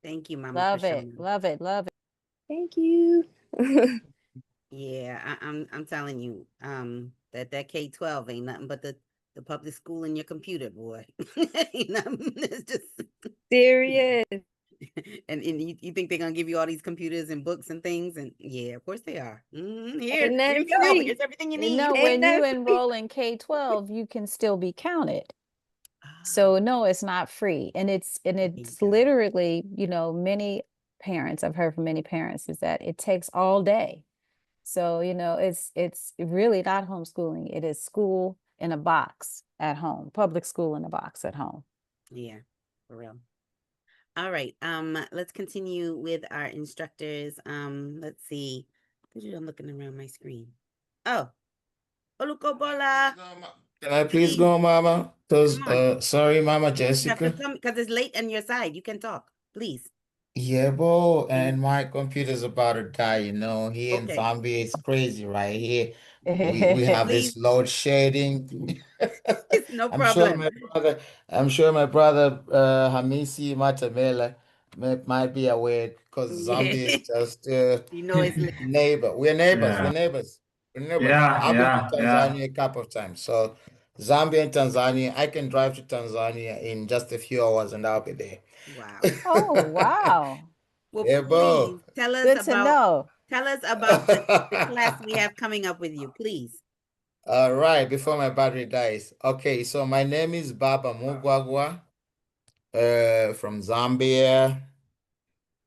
Thank you, Mama, for Love it. showing. Love it. Love it. Thank you. Yeah, I'm telling you, that K-12 ain't nothing but the public school in your computer, boy. Ain't nothing. It's just Serious. and you think they're gonna give you all these computers and books and things, and yeah, of course they are. Here Ain't you nothing go. free. Here's everything you No, need. when you Ain't enroll in K-12, you can still be counted. Ah, So no, it's not free. And it's there you go. literally, many parents, I've heard from many parents, is that it takes all day. So, it's really not homeschooling. It is school in a box at home, public school in a box at home. Yeah, for real. All right. Let's continue with our instructors. Let's see. I'm looking around my screen. Oh, Olukobola. Can I please Please, go, Mama? Because, come on. sorry, Mama You have to Jessica. come because it's late on your side. You can talk, please. Yeah, bro, And and my computer's about to die, Here in okay, Zambia, it's crazy right here. We have please, this load shedding. no I'm sure problem. my brother, I'm sure my brother Hamisi Matamela might be aware because Yeah, Zambia is just it's late. neighbor. We're neighbors. Yeah, We're neighbors. We're neighbors. yeah, I've been to yeah, yeah. Tanzania a couple of times. So Zambia and Tanzania, I can drive to Tanzania in just a few hours and I'll be there. Wow. Oh, wow. Well, Yeah, bro. please tell us Good to know. about the class we have coming up with you, please. All right, before my battery dies. Okay, so my name is Baba Mugwagwa, from Zambia.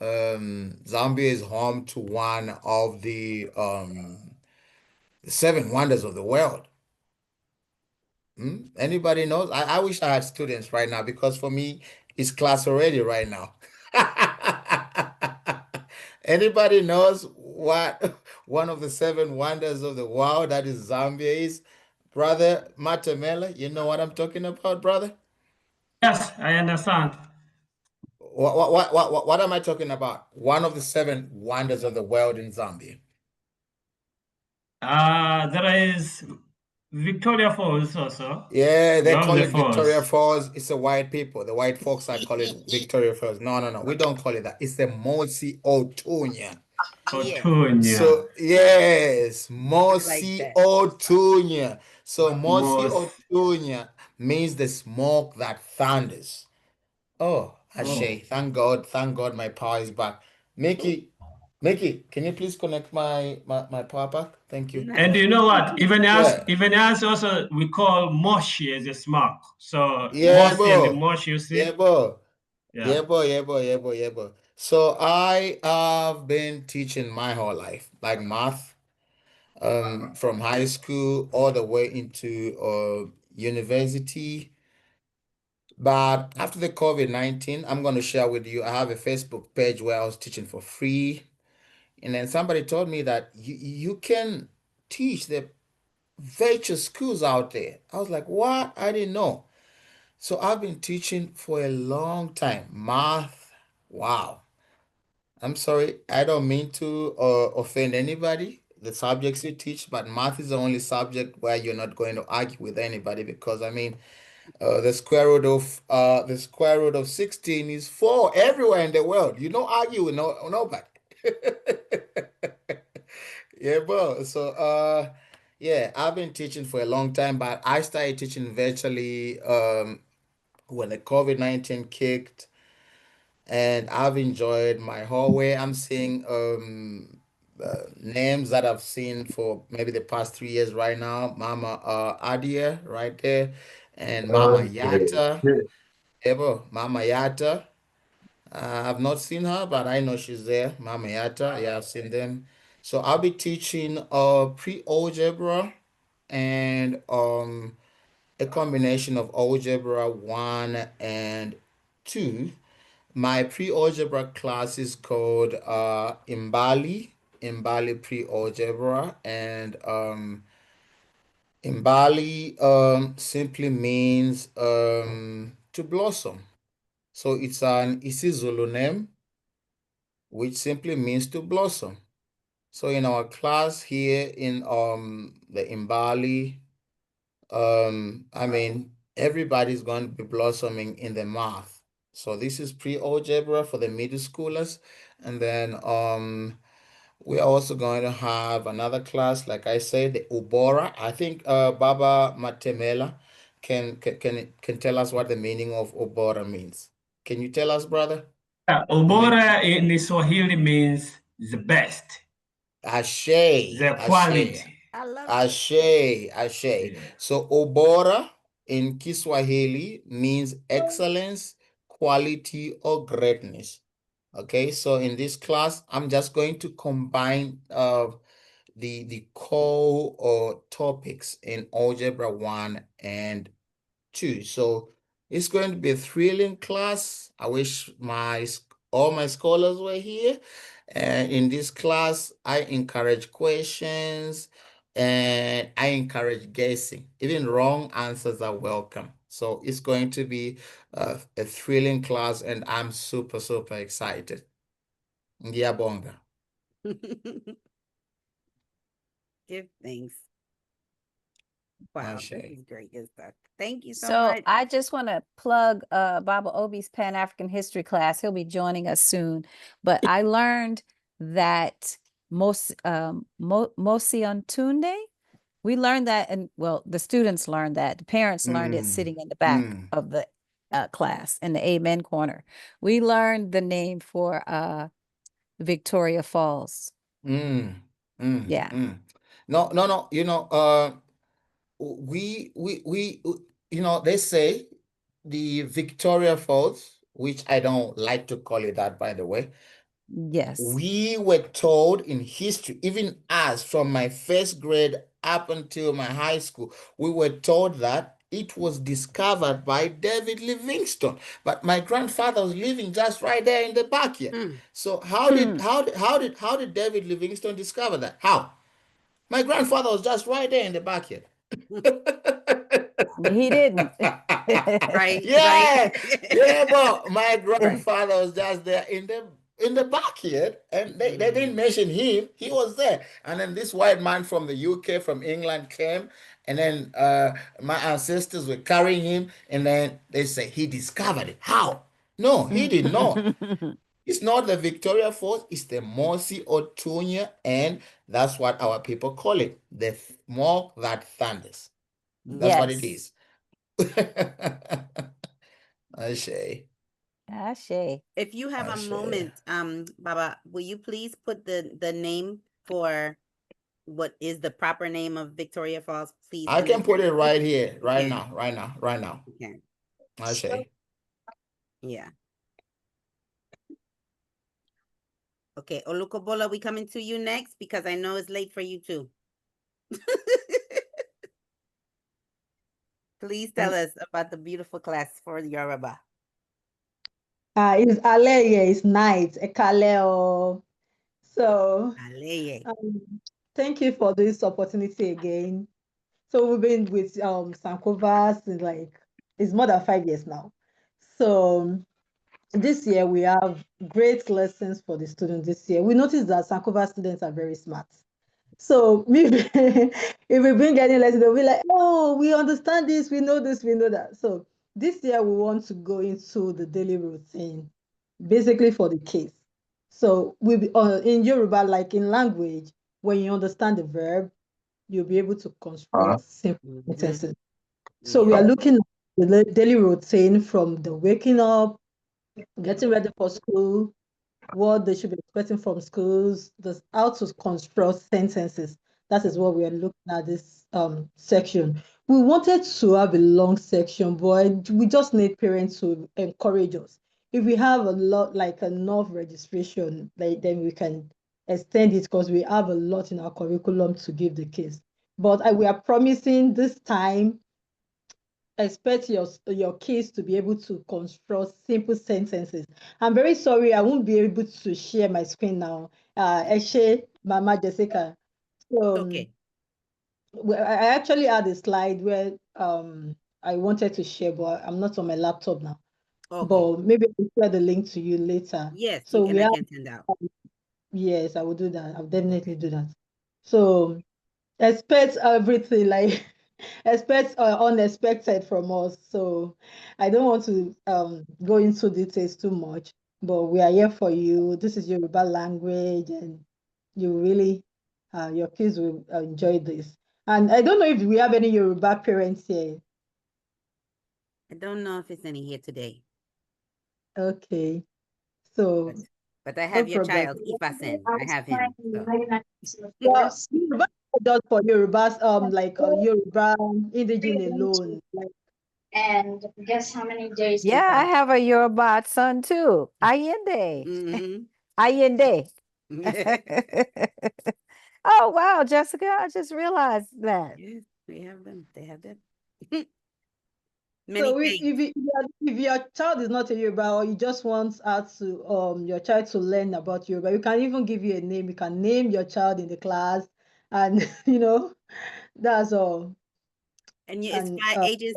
Zambia is home to one of the seven wonders of the world. Anybody knows? I wish I had students right now because for me, it's class already right now. Anybody knows what one of the seven wonders of the world that is Zambia is? Brother Matamela, you know what I'm talking about, brother? Yes, I understand. What am I talking about? One of the seven wonders of the world in Zambia. There is Victoria Falls also. Yeah, We they have call the it Victoria falls. Falls. It's the white people. The white folks I call it Victoria Falls. No, no, no. We don't call it that. It's the Mosi Otunya. Yes, Otunya. So yes, I like Mosi that. Otunya. So Mosi Most. Otunya means the smoke that thunders. Oh, Oh. Ashe. Thank God my power is back. Mickey, can you please connect my power back? Thank you. And Nice. you know what? Yeah. Even as also we call moshi as a smoke. So Yeah, mosi and the bro. moshi, you Yeah, see? bro. Yeah. Yeah, boy, yeah, boy, yeah, boy, yeah, boy. So I have been teaching my whole life, like math, from high school all the way into university. But after the COVID-19, I'm going to share with you, I have a Facebook page where I was teaching for free. And then somebody told me that you can teach the virtual schools out there. I was like, what? I didn't know. So I've been teaching for a long time. Math, wow. I'm sorry, I don't mean to offend anybody, the subjects you teach, but math is the only subject where you're not going to argue with anybody because I mean, the square root of 16 is 4 everywhere in the world. You don't argue with nobody. Yeah, bro. So yeah, I've been teaching for a long time, but I started teaching virtually when the COVID-19 kicked, and I've enjoyed my whole way. I'm seeing names that I've seen for maybe the past 3 years right now. Mama Adia right there, and Mama Okay. Yata. Ebo, Mama Yata. I've not seen her, but I know she's there. Mama Yata. Yeah, I've seen them. So I'll be teaching pre-algebra and a combination of algebra 1 and 2. My pre-algebra class is called Imbali pre-algebra, and Imbali simply means to blossom. So it's an isiZulu name which simply means to blossom. So in our class here in the Imbali, I mean, everybody's going to be blossoming in the math. So this is pre-algebra for the middle schoolers. And then we are also going to have another class, like I said, the Ubora. I think Baba Matemela can tell us what the meaning of Ubora means. Can you tell us, brother? Yeah, The meaning? Ubora in Swahili means the best, Ashe, the Ashe. quality. I love that. Ashe, Ashe. Yeah. So Obora in Kiswahili means excellence, quality, or greatness. Okay, so in this class, I'm just going to combine the core or topics in algebra 1 and 2. So it's going to be a thrilling class. I wish all my scholars were here. And in this class, I encourage questions and I encourage guessing. Even wrong answers are welcome. So it's going to be a thrilling class, and I'm super, super excited. Bonga. Give thanks. Wow, this Ashe. is great. Good stuff. Thank you so So much. I just want to plug Baba Obi's Pan-African History class. He'll be joining us soon. But I learned that Mosi Tunde, we learned that, and well, the students learned that. The parents learned it sitting in the back of the class in the Amen corner. We learned the name for Victoria Falls. Yeah. No. We they say the Victoria Falls, which I don't like to call it that, by the way. Yes. We were told in history, even as from my first grade up until my high school, we were told that it was discovered by David Livingstone. But my grandfather was living just right there in the backyard. So how did David Livingstone discover that? How? My grandfather was just right there in the backyard. He didn't. Right. Yeah, Right. yeah, but my grandfather was just there in the backyard, and they didn't mention him. He was there, and then this white man from the UK, from England, came, and then my ancestors were carrying him, and then they say he discovered it. How? No, he did not. It's not the Victoria Falls, it's the Mosi Otunya, and that's what our people call it, the smoke that thunders. That's what it Yes. is. Ashe. Ashe. If you have a Ashe. moment, Baba, will you please put the name for what is the proper name of Victoria Falls, please? I can put it right here, right Okay. now, right now, right now. Okay. Ashe. Yeah. Okay, Olukobola, we coming to you next because I know it's late for you too. Please tell us about the beautiful class for Yoruba. It's Aleye, it's night, Ekaleo. So Aleye. thank you for this opportunity again. So we've been with Sankofa since it's more than 5 years now. So this year we have great lessons for the students this year. We noticed that Sankofa students are very smart. So maybe if we've been getting lessons, they'll be like, oh, we understand this, we know this, we know that. So this year we want to go into the daily routine, basically for the kids. So in Yoruba, like in language, when you understand the verb, you'll be able to construct simple sentences. So we are looking at the daily routine from the waking up, getting ready for school, what they should be expecting from schools, how to construct sentences. That is what we are looking at this section. We wanted to have a long section, but we just need parents to encourage us. If we have a lot, like enough registration, then we can extend it because we have a lot in our curriculum to give the kids. But we are promising this time expect your kids to be able to construct simple sentences. I'm very sorry, I won't be able to share my screen now. Eshe, Mama Jessica. So Okay. I actually had a slide where I wanted to share, but I'm not on my laptop now. Okay. But maybe I'll share the link to you later. Yes, So I can send out. Yes, I will do that. I'll definitely do that. So expect everything expect unexpected from us. So I don't want to go into details too much, but we are here for you. This is Yoruba language, and you really your kids will enjoy this. And I don't know if we have any Yoruba parents here. I don't know if it's any here today. Okay, so but I no have your problem. child, Ifasen. I have him. So. Well, Yoruba does for Yorubas, Yoruba indigenous alone. And guess how many days Yeah, I have a Yoruba son too. Ayende. Ayende. Oh, wow, Jessica, I just realized that. Yes, they have them. They have them. So if your child is not a Yoruba, or you just want your child to learn about Yoruba, you can even give you a name. You can name your child in the class, and that's all. And it's ages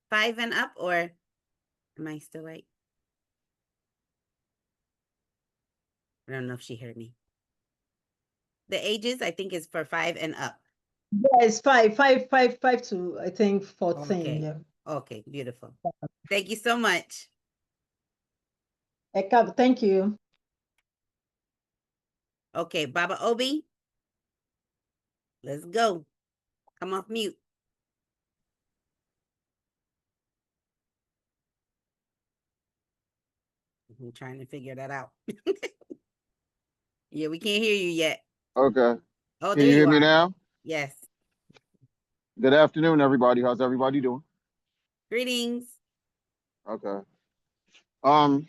five and up, or am I still right? I don't know if she heard me. The ages, I think, is for 5 and up. Yes, five to I think 14. Okay. Yeah. Okay, beautiful. Thank you so much. Thank you. Okay, Baba Obi, let's go. Come off mute. I'm trying to figure that out. Yeah, we can't hear you yet. Okay. Oh, Can there you hear you me are. now? Yes. Good afternoon, everybody. How's everybody doing? Greetings. Okay. I'm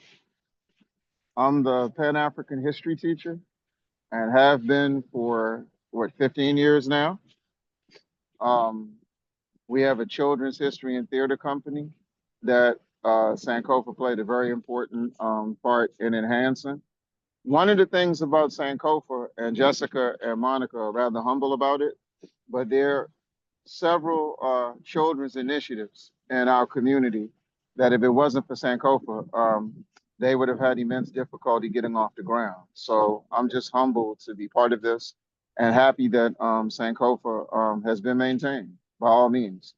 I'm the Pan-African history teacher and have been for, 15 years now. Um, we have a children's history and theater company that Sankofa played a very important part in enhancing. One of the things about Sankofa, and Jessica and Monica are rather humble about it, but they're several children's initiatives in our community that if it wasn't for Sankofa, they would have had immense difficulty getting off the ground. So I'm just humbled to be part of this and happy that Sankofa has been maintained by all means.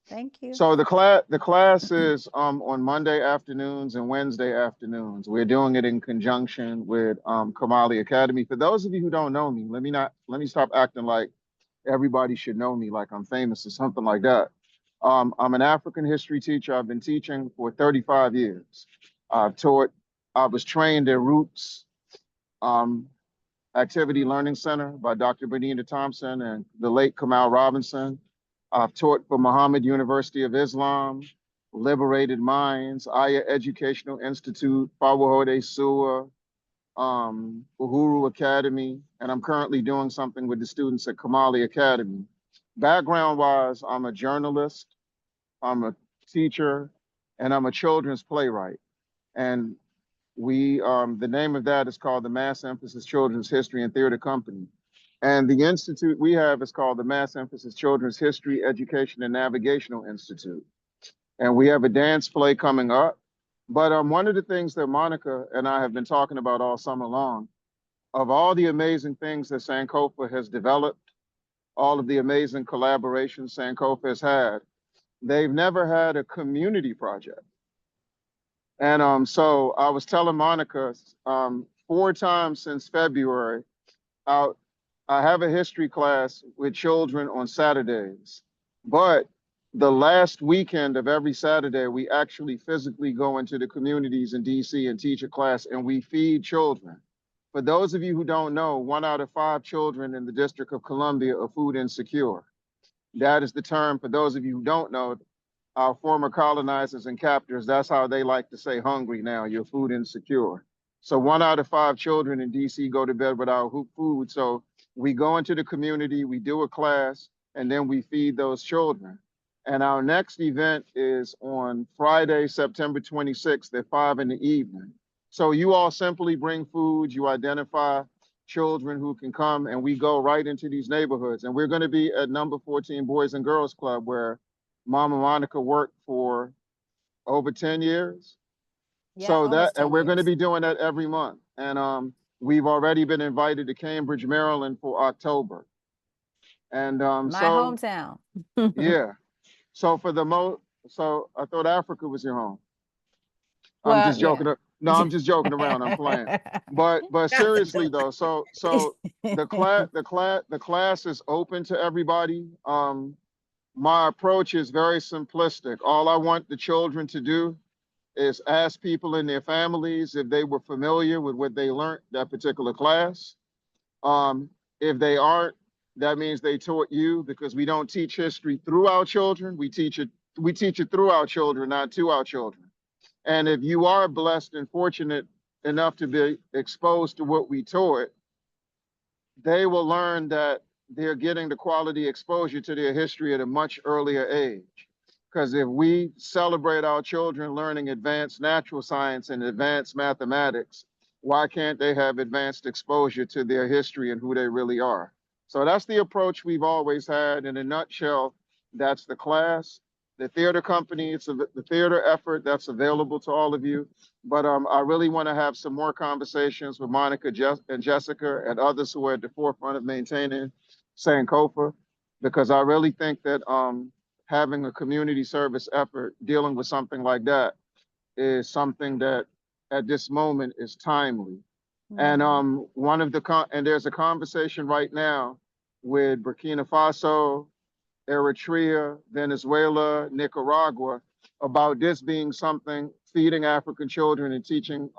Thank you. So the class is on Monday afternoons and Wednesday afternoons. We're doing it in conjunction with Kamali Academy. For those of you who don't know me, let me stop acting like everybody should know me like I'm famous or something like that. I'm an African history teacher. I've been teaching for 35 years. I was trained at Roots Activity Learning Center by Dr. Benita Thompson and the late Kamal Robinson. I've taught for Muhammad University of Islam, Liberated Minds, Aya Educational Institute, Fawahode Sua, Uhuru Academy, and I'm currently doing something with the students at Kamali Academy. Background wise, I'm a journalist, I'm a teacher, and I'm a children's playwright. And the name of that is called the Mass Emphasis Children's History and Theater Company. And the institute we have is called the Mass Emphasis Children's History, Education, and Navigational Institute. And we have a dance play coming up. But one of the things that Monica and I have been talking about all summer long, of all the amazing things that Sankofa has developed, all of the amazing collaborations Sankofa has had, they've never had a community project. And so I was telling Monica 4 times since February, I have a history class with children on Saturdays, but the last weekend of every Saturday, we actually physically go into the communities in DC and teach a class, and we feed children. For those of you who don't know, 1 out of 5 children in the District of Columbia are food insecure. That is the term, for those of you who don't know, our former colonizers and captors, that's how they like to say hungry now, you're food insecure. So 1 out of 5 children in DC go to bed without food. So we go into the community, we do a class, and then we feed those children. And our next event is on Friday, September 26th at 5 in the evening. So you all simply bring food, you identify children who can come, and we go right into these neighborhoods. And we're going to be at number 14 Boys and Girls Club, where Mama Monica worked for over 10 years. Yeah, So almost and 10 we're going to years. be doing that every month. And we've already been invited to Cambridge, Maryland for October. And My hometown. yeah. So so I thought Africa was your home. I'm Well, just yeah. joking. No, I'm just joking around. I'm playing. But seriously though, so the class is open to everybody. My approach is very simplistic. All I want the children to do is ask people in their families if they were familiar with what they learned that particular class. If they aren't, that means they taught you, because we don't teach history through our children. We teach it through our children, not to our children. And if you are blessed and fortunate enough to be exposed to what we taught, they will learn that they're getting the quality exposure to their history at a much earlier age. Because if we celebrate our children learning advanced natural science and advanced mathematics, why can't they have advanced exposure to their history and who they really are? So that's the approach we've always had. In a nutshell, that's the class. The theater company, it's the theater effort that's available to all of you. But I really want to have some more conversations with Monica and Jessica and others who are at the forefront of maintaining Sankofa, because I really think that having a community service effort dealing with something like that is something that at this moment is timely. And there's a conversation right now with Burkina Faso, Eritrea, Venezuela, Nicaragua, about this being something, feeding African children and teaching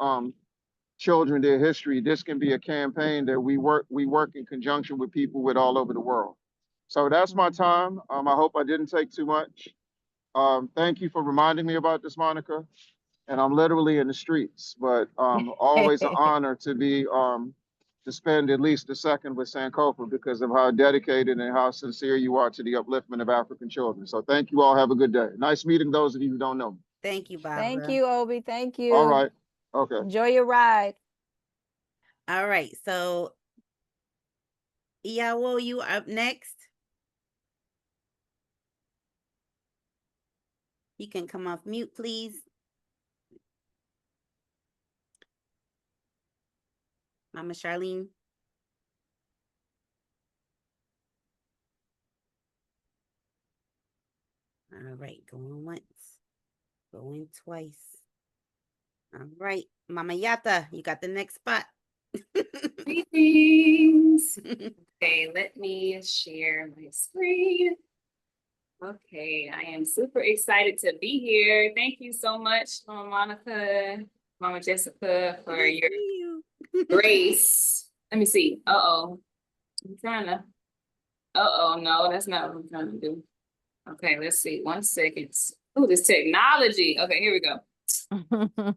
children their history. This can be a campaign that we work in conjunction with people with all over the world. So that's my time. I hope I didn't take too much. Thank you for reminding me about this, Monica. and I'm literally in the streets. But always an honor to be to spend at least a second with Sankofa because of how dedicated and how sincere you are to the upliftment of African children. So thank you all. Have a good day. Nice meeting those of you who don't know me. Thank you, Barbara. Thank you, Obi. Thank you. All right. Okay. Enjoy your ride. All right. So, Iyawo, you up next. You can come off mute, please. Mama Charlene. All right, going once, going twice. All right, Mama Yata, you got the next spot. Greetings. Okay, let me share my screen. Okay, I am super excited to be here. Thank you so much, Mama Monica, Mama Jessica, for your grace. Let me see. I'm trying to. No, that's not what I'm trying to do. Okay, let's see. 1 second. Oh, this technology. Okay, here we go. I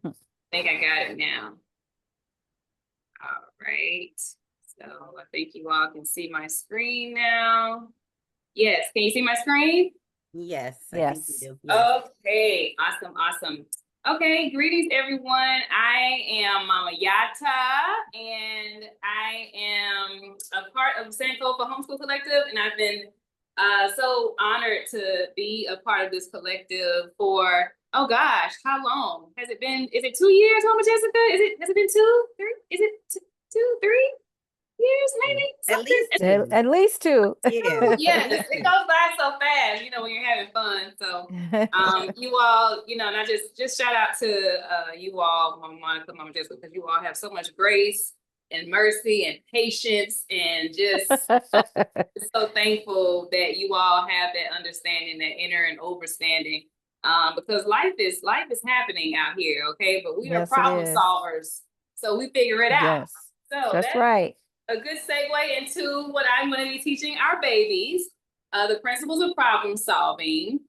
think I got it now. All right. So I think you all can see my screen now. Yes, can you see my screen? Yes. Yes. I think you do. Yes. Okay, awesome. Okay, greetings everyone. I am Mama Yata and I am a part of SankofaHomeschool Collective, and I've been so honored to be a part of this collective for, oh gosh, how long has it been? Is it 2 years, Mama Jessica? Has it been 2, 3? Is it 2, 3 years maybe? At least 2. Yeah. Yes, it goes by so fast, when you're having fun. So you all, and I just shout out to you all, Mama Monica, Mama Jessica, because you all have so much grace and mercy and patience, and just so thankful that you all have that understanding, that inner and overstanding. Because life is happening out here, okay? But we are problem solvers, so we figure it out. Yes, So that's right. A good segue into what I'm going to be teaching our babies, the principles of problem solving.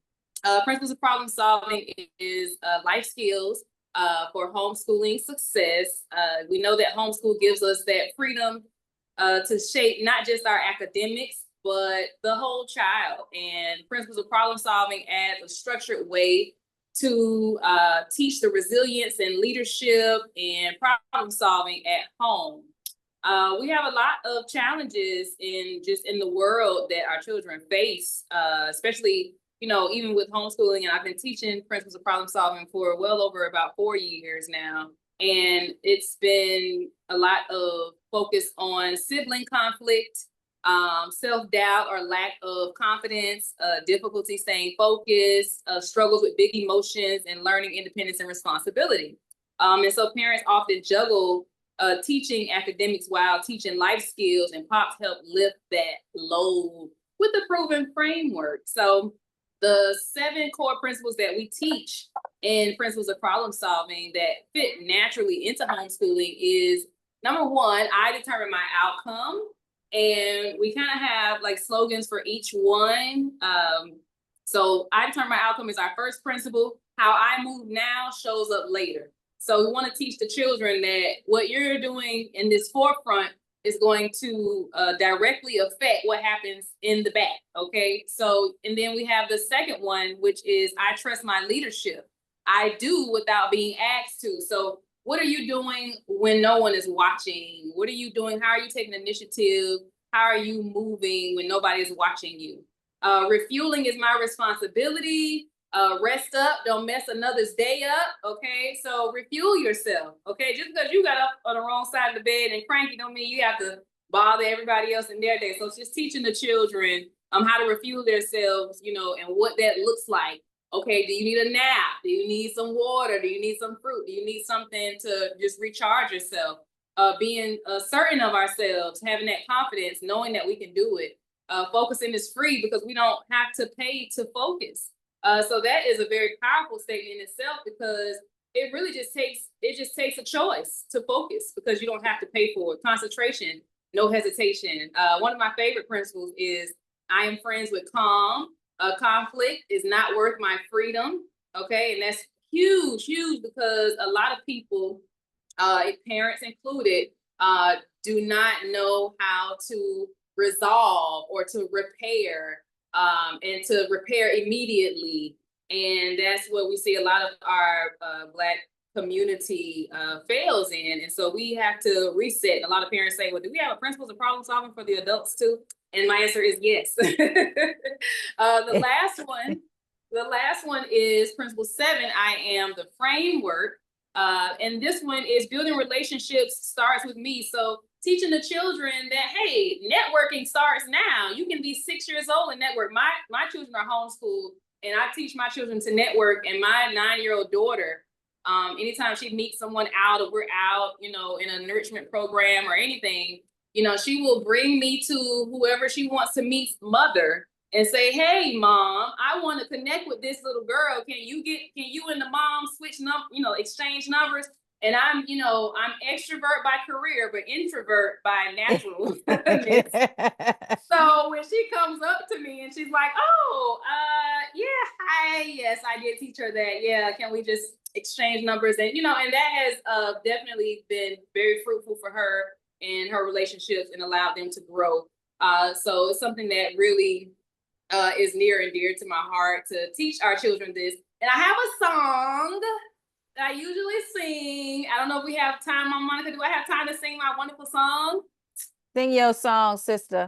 Principles of problem solving is life skills for homeschooling success. We know that homeschool gives us that freedom to shape not just our academics, but the whole child. And principles of problem solving adds a structured way to teach the resilience and leadership and problem solving at home. We have a lot of challenges in the world that our children face, especially, even with homeschooling. And I've been teaching principles of problem solving for well over about 4 years now. And it's been a lot of focus on sibling conflict, self-doubt or lack of confidence, difficulty staying focused, struggles with big emotions, and learning independence and responsibility. And so parents often juggle teaching academics while teaching life skills, and Pops help lift that load with a proven framework. So the 7 core principles that we teach in principles of problem solving that fit naturally into homeschooling is, number 1, I determine my outcome. And we kind of have like slogans for each one. So I determine my outcome is our first principle. How I move now shows up later. So we want to teach the children that what you're doing in this forefront is going to directly affect what happens in the back, okay? So, and then we have the second one, which is I trust my leadership. I do without being asked to. So what are you doing when no one is watching? What are you doing? How are you taking initiative? How are you moving when nobody's watching you? Refueling is my responsibility. Rest up, don't mess another's day up, okay? So refuel yourself, okay? Just because you got up on the wrong side of the bed and cranky don't mean you have to bother everybody else in their day. So it's just teaching the children how to refuel themselves, and what that looks like. Okay, do you need a nap? Do you need some water? Do you need some fruit? Do you need something to just recharge yourself? Being certain of ourselves, having that confidence, knowing that we can do it. Focusing is free because we don't have to pay to focus. So that is a very powerful statement in itself, because it really just takes a choice to focus, because you don't have to pay for it. Concentration, no hesitation. One of my favorite principles is I am friends with calm. Conflict is not worth my freedom. Okay, and that's huge, huge, because a lot of people, parents included, do not know how to resolve or to repair, and to repair immediately. And that's what we see a lot of our Black community fails in. And so we have to reset. And a lot of parents say, well, do we have a principles of problem solving for the adults too? And my answer is yes. The last one is principle 7, I am the framework. And this one is building relationships starts with me. So teaching the children that, hey, networking starts now. You can be 6 years old and network. My children are homeschooled, and I teach my children to network. And my 9-year-old daughter, anytime she meets someone out or we're out, in an enrichment program or anything, she will bring me to whoever she wants to meet's mother and say, hey, mom, I want to connect with this little girl. Can you and the mom switch exchange numbers? And I'm extrovert by career, but introvert by natural. So when she comes up to me and she's like, oh, yeah, hi, yes, I did teach her that. Yeah, can we just exchange numbers? And, and that has definitely been very fruitful for her and her relationships and allowed them to grow. So it's something that really is near and dear to my heart to teach our children this. And I have a song that I usually sing. I don't know if we have time, Mama Monica. Do I have time to sing my wonderful song? Sing your song, sister.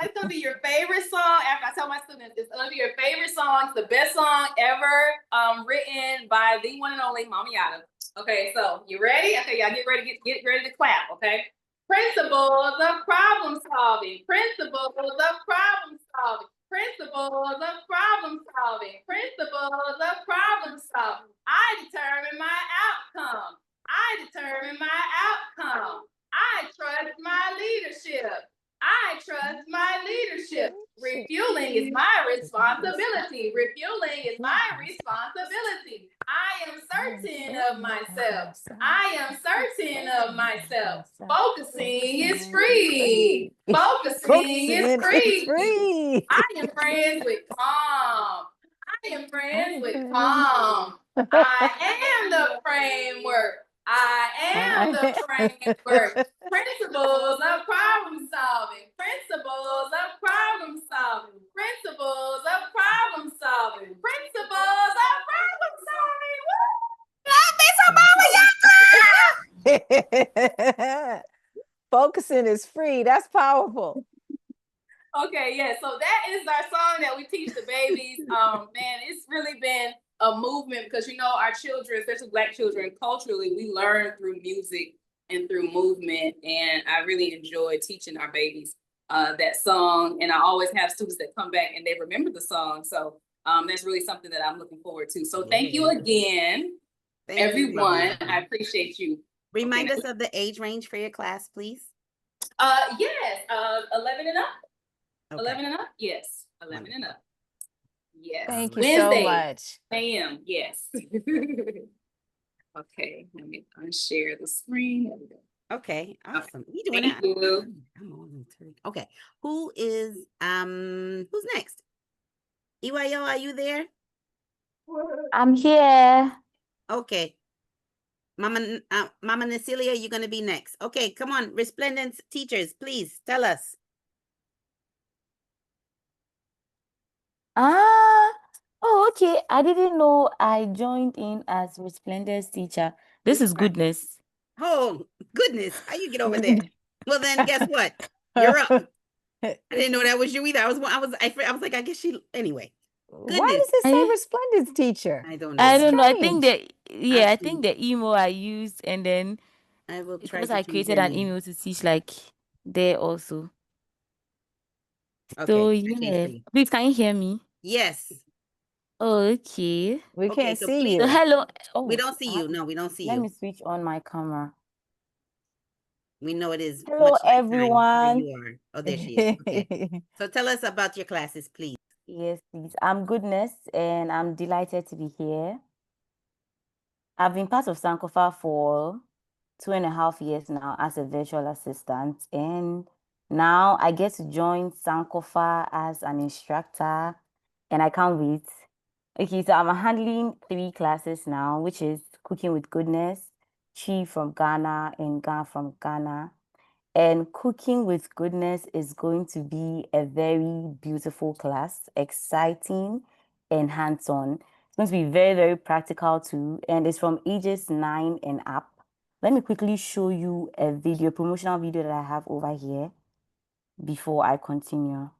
It's gonna be your favorite song. After I tell my students, it's gonna be your favorite song. It's the best song ever written by the one and only Mama Yada. Okay, so you ready? Okay, y'all get ready to clap. Okay. Principles of problem solving. Principles of problem solving. Principles of problem solving. Principles of problem solving. I determine my outcome. I determine my outcome. I trust my leadership. I trust my leadership. Refueling is my responsibility. Refueling is my responsibility. I am certain of myself. I am certain of myself. Focusing is free. Focusing is free. I am friends with calm. I am friends with calm. I am the framework. I am the framework. Principles of problem solving. Principles of problem solving. Principles of problem solving. Principles of problem solving. Focusing is free. That's powerful. Okay, yeah. So that is our song that we teach the babies. Man, it's really been a movement because our children, especially Black children, culturally, we learn through music and through movement. And I really enjoy teaching our babies that song. And I always have students that come back and they remember the song. So that's really something that I'm looking forward to. So thank you again, everyone. I appreciate you. Remind us of the age range for your class, please. Yes, 11 and up. Okay. 11 and up? Yes. 11 and up. Yes. Thank you so much. A.m. Yes. Okay, let me unshare the screen. There we go. Okay, awesome. You doing Thank that? you. I'm on turn. Okay. Who's next? EYO, are you there? I'm here. Okay. Mama Nasilia, you're gonna be next. Okay, come on, Resplendent teachers, please tell us. Okay. I didn't know I joined in as Resplendent's teacher. This is goodness. Oh, goodness. How you get over there? Well, then guess what? You're up. I didn't know that was you either. I was like, I guess anyway. Goodness. Why does it say Resplendent's teacher? I don't know. I don't know. I think Strange. I think the email I used, and then I will try because to I change created your an name. email to teach like there also. Okay, So I changed yeah, for you. please can you hear me? Yes. Okay. We Okay, can't so see please. So you. hello. We Oh, don't see you. No, we don't see let you. me switch on my camera. We know it is Hello, much nighttime where everyone. you are. Oh, there she is. Okay. So tell us about your classes, please. Yes, please. I'm Goodness, and I'm delighted to be here. I've been part of Sankofa for 2.5 years now as a virtual assistant, and now I get to join Sankofa as an instructor, and I can't wait. Okay, so I'm handling 3 classes now, which is Cooking with Goodness, Chi from Ghana, and Ga from Ghana. And Cooking with Goodness is going to be a very beautiful class, exciting and hands-on. It's going to be very, very practical too, and it's from ages 9 and up. Let me quickly show you a video, promotional video that I have over here before I continue.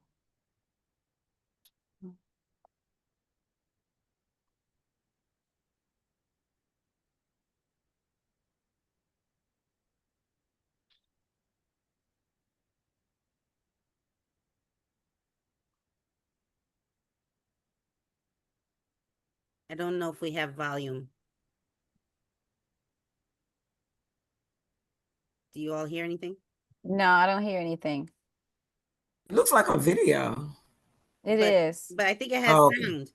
I don't know if we have volume. Do you all hear anything? No, I don't hear anything. It looks like a video. It is. But I think it has Okay. sound.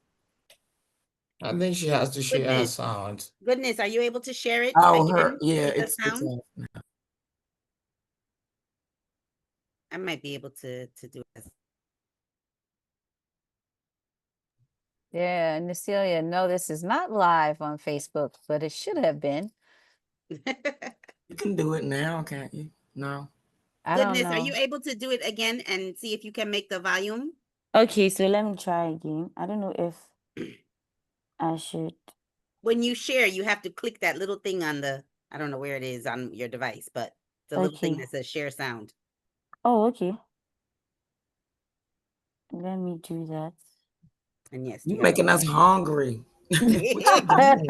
I think she has to share her sound. Goodness, are you able to share it Oh, again yeah, with the it's sound? off now. I might be able to do it. Yeah, Necelia, no, this is not live on Facebook, but it should have been. You can do it now, can't you? No. I don't Goodness, are know. you able to do it again and see if you can make the volume? Okay, so let me try again. I don't know if I should. When you share, you have to click that little thing on the, I don't know where it is on your device, but the little thing Okay. that says share sound. Oh, okay. Let me do that. And yes, You making us hungry. What you doing?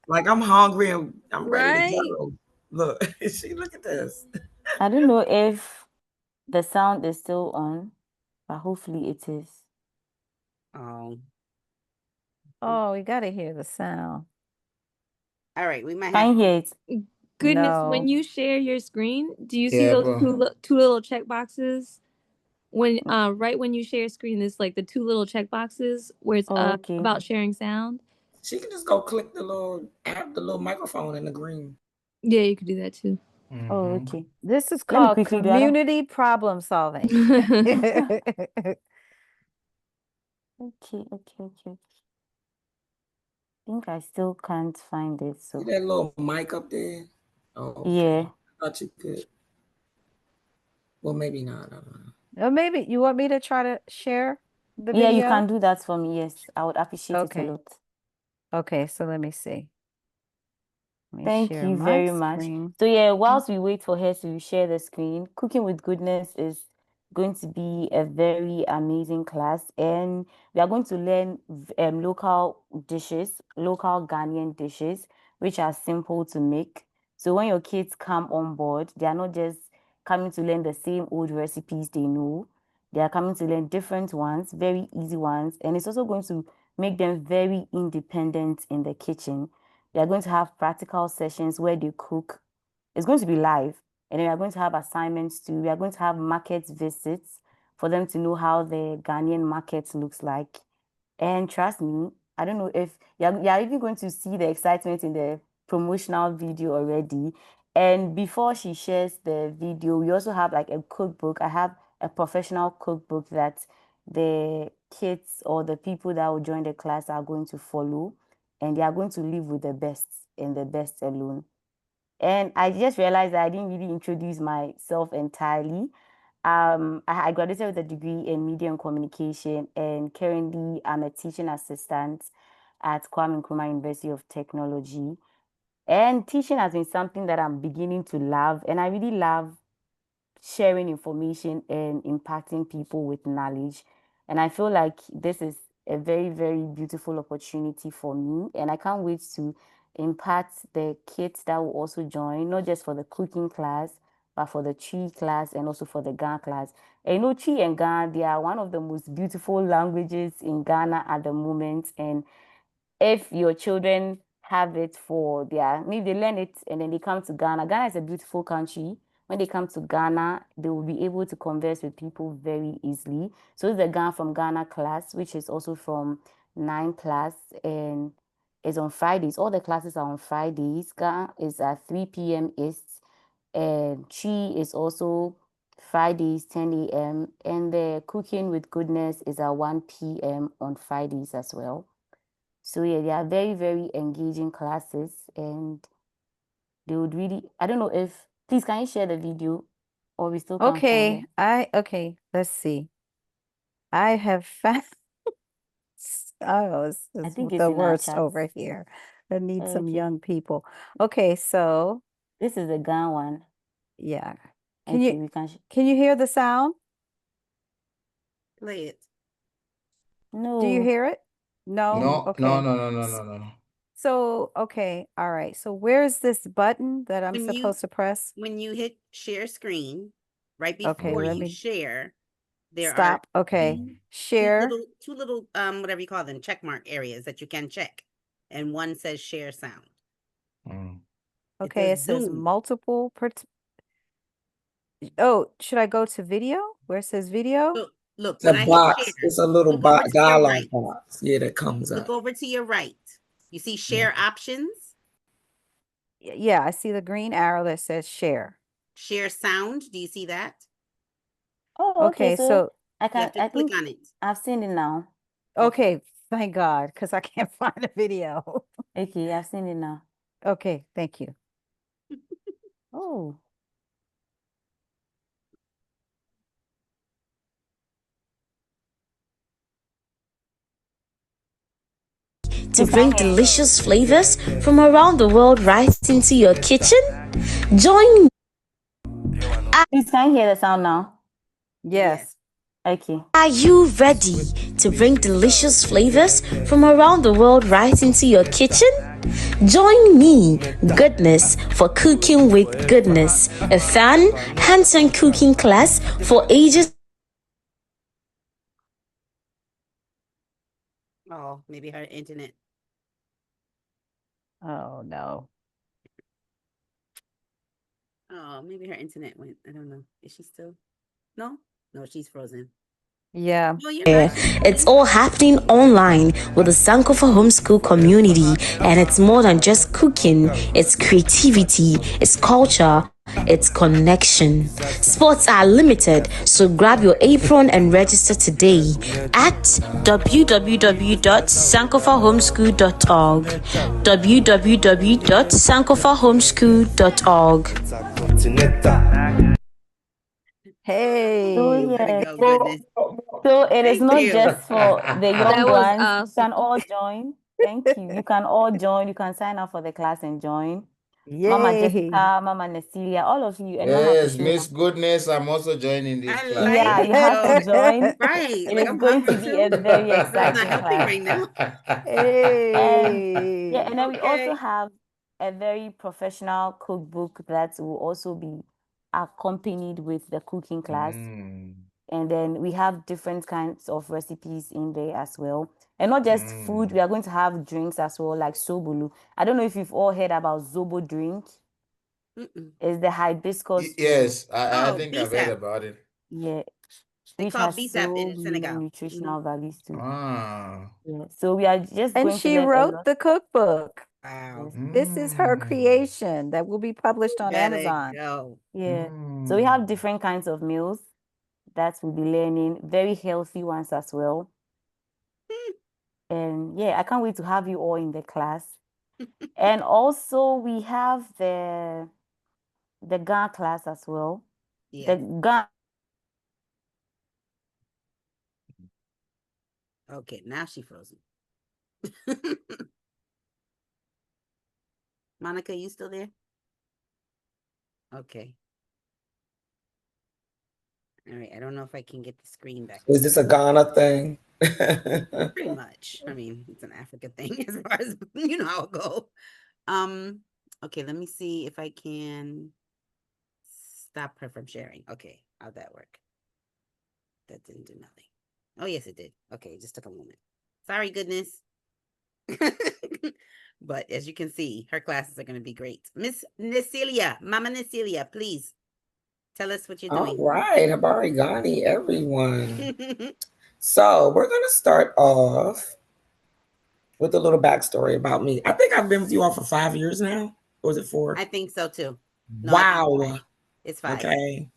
Like I'm hungry and I'm ready to Right? go. Look, see, look at this. I don't know if the sound is still on, but hopefully it is. Oh. Oh, we gotta hear the sound. All right, we might have. Can you hear it? Goodness, No. when you share your screen, do you see Yeah, those but two little check boxes? When right when you share screen, there's like the 2 little check boxes where it's Oh, okay. about sharing sound. She can just go click the little app, the little microphone in the green. Yeah, you could do that too. Oh, okay. This is Let me called quickly do it. community problem solving. Okay. I think I still can't find it. See So that little mic up there? Oh, okay. yeah. I thought you could. Well, maybe not. I don't know. Or maybe you want me to try to share the Yeah, video? you can do that for me. Yes, I would appreciate it a Okay. lot. Okay, so let me see. Let me Thank share you my very much. screen. So yeah, whilst we wait for her to share the screen, Cooking with Goodness is going to be a very amazing class, and we are going to learn local dishes, local Ghanaian dishes, which are simple to make. So when your kids come on board, they are not just coming to learn the same old recipes they know. They are coming to learn different ones, very easy ones, and it's also going to make them very independent in the kitchen. We are going to have practical sessions where they cook. It's going to be live. And then we are going to have assignments too. We are going to have market visits for them to know how the Ghanaian market looks like. And trust me, I don't know if you're even going to see the excitement in the promotional video already. And before she shares the video, we also have like a cookbook. I have a professional cookbook that the kids or the people that will join the class are going to follow, and they are going to live with the best and the best alone. And I just realized that I didn't really introduce myself entirely. I graduated with a degree in media and communication, and currently I'm a teaching assistant at Kwame Nkrumah University of Technology. And teaching has been something that I'm beginning to love, and I really love sharing information and impacting people with knowledge. And I feel like this is a very, very beautiful opportunity for me. And I can't wait to impact the kids that will also join, not just for the cooking class, but for the Chi class and also for the Ga class. And you know, Chi and Ga, they are one of the most beautiful languages in Ghana at the moment. And if your children have it for their, maybe they learn it and then they come to Ghana. Ghana is a beautiful country. When they come to Ghana, they will be able to converse with people very easily. So the Ghana from Ghana class, which is also from 9 class and is on Fridays. All the classes are on Fridays. Ghana is at 3 p.m. East. And Chi is also Fridays, 10 a.m. And the Cooking with Goodness is at 1 p.m. on Fridays as well. So yeah, they are very, very engaging classes, and they would really, I don't know if, please can you share the video or we still can't find it? Okay, let's see. I have found oh, I it's think it's the in our worst chat. over here. I need some Okay. young people. Okay, so This is the Ghana one. yeah. Okay, we can. Can you hear the sound? Play it. Do you No. hear it? No? No, Okay. no. So, okay, all right. So where's this button that I'm supposed to press? When you hit share screen, right Okay, before let you me share, there stop. are Okay. two Share. little whatever you call them, check mark areas that you can check. And one says share sound. Okay, it says Zoom. multiple oh, should I go to video? Where it says video? Look, It's a when I hit box. share, It's a little look over to your dialogue right. box. Yeah, that comes Look up. over to your right. You see share options? Yeah, I see the green arrow that says share. Share sound. Do you see that? Oh, okay. So I you can. have to I click think on it. I've seen it now. Okay, thank God, because I can't find a video. Okay, I've seen it now. Okay, thank you. Oh. To bring delicious flavors from around the world right into your kitchen? Join. Please, can you hear the sound now? Yes. Okay. Are you ready to bring delicious flavors from around the world right into your kitchen? Join me, Goodness, for Cooking with Goodness, a fun, hands-on cooking class for ages. Oh, maybe her internet. Oh no. Oh, maybe her internet went. I don't know. Is she still? No, she's frozen. Yeah. Well, you're back. It's all happening online with the Sankofa Homeschool community, and it's more than just cooking. It's creativity, it's culture, it's connection. Spots are limited, so grab your apron and register today at www.sankofahomeschool.org. www.sankofahomeschool.org. Hey. So yeah. So it is Thank not you. just for the young That was ones. You awesome. can all join. Thank you. You can all join. You can sign up for the class and join. Mama Yay. Jessica, Mama Necilia, all of you. Anyone have to Yes, show Miss up. Goodness, I'm also joining this class. Yeah, you have to join. Right. It Like is I'm going to hungry be a too. very This is not exciting helping class. right now. And yeah, Hey. and then we also Okay. have a very professional cookbook that will also be accompanied with the cooking class. And then we have different kinds of recipes in there as well. And not just food, we are going to have drinks as well, like sobulu. I don't know if you've all heard about zobo drink. It's the hibiscus. Yes, I Oh, think I've heard BSAP. about it. Yeah, They which call has BSAP so in many Senegal. nutritional values too. Ah. Yeah, so we are just And going to she learn a wrote lot. the cookbook. Wow. This is her creation that will be published on Gotta Amazon. go. Yeah, so we have different kinds of meals that we'll be learning, very healthy ones as well. And yeah, I can't wait to have you all in the class. And also we have the Ghana class as well. Yeah. The Ghana. Okay, now she frozen. Monica, you still there? Okay. All right. I don't know if I can get the screen back. Is this a Ghana thing? Pretty much. I mean, it's an Africa thing as far as you know how it go. Okay, let me see if I can stop her from sharing. Okay, how'd that work? That didn't do nothing. Oh, yes, it did. Okay, it just took a moment. Sorry, goodness. But as you can see, her classes are going to be great. Miss Necilia, Mama Necilia, please tell us what you're doing. All right, Habari Ghani, everyone. So we're gonna start off with a little backstory about me. I think I've been with you all for 5 years now. Or was it 4? I think so too. No, Wow. I think it's 5. Okay.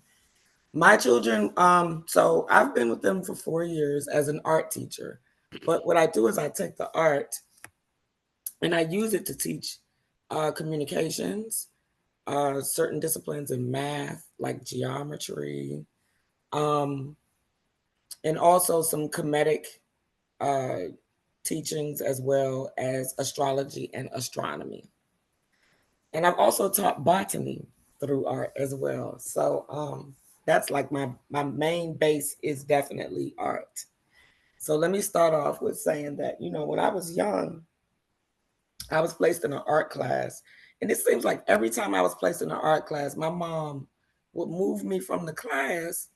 My children, so I've been with them for 4 years as an art teacher. But what I do is I take the art and I use it to teach communications, certain disciplines in math, like geometry, and also some comedic teachings as well as astrology and astronomy. And I've also taught botany through art as well. So that's like my main base is definitely art. So let me start off with saying that, when I was young, I was placed in an art class. And it seems like every time I was placed in an art class, my mom would move me from the class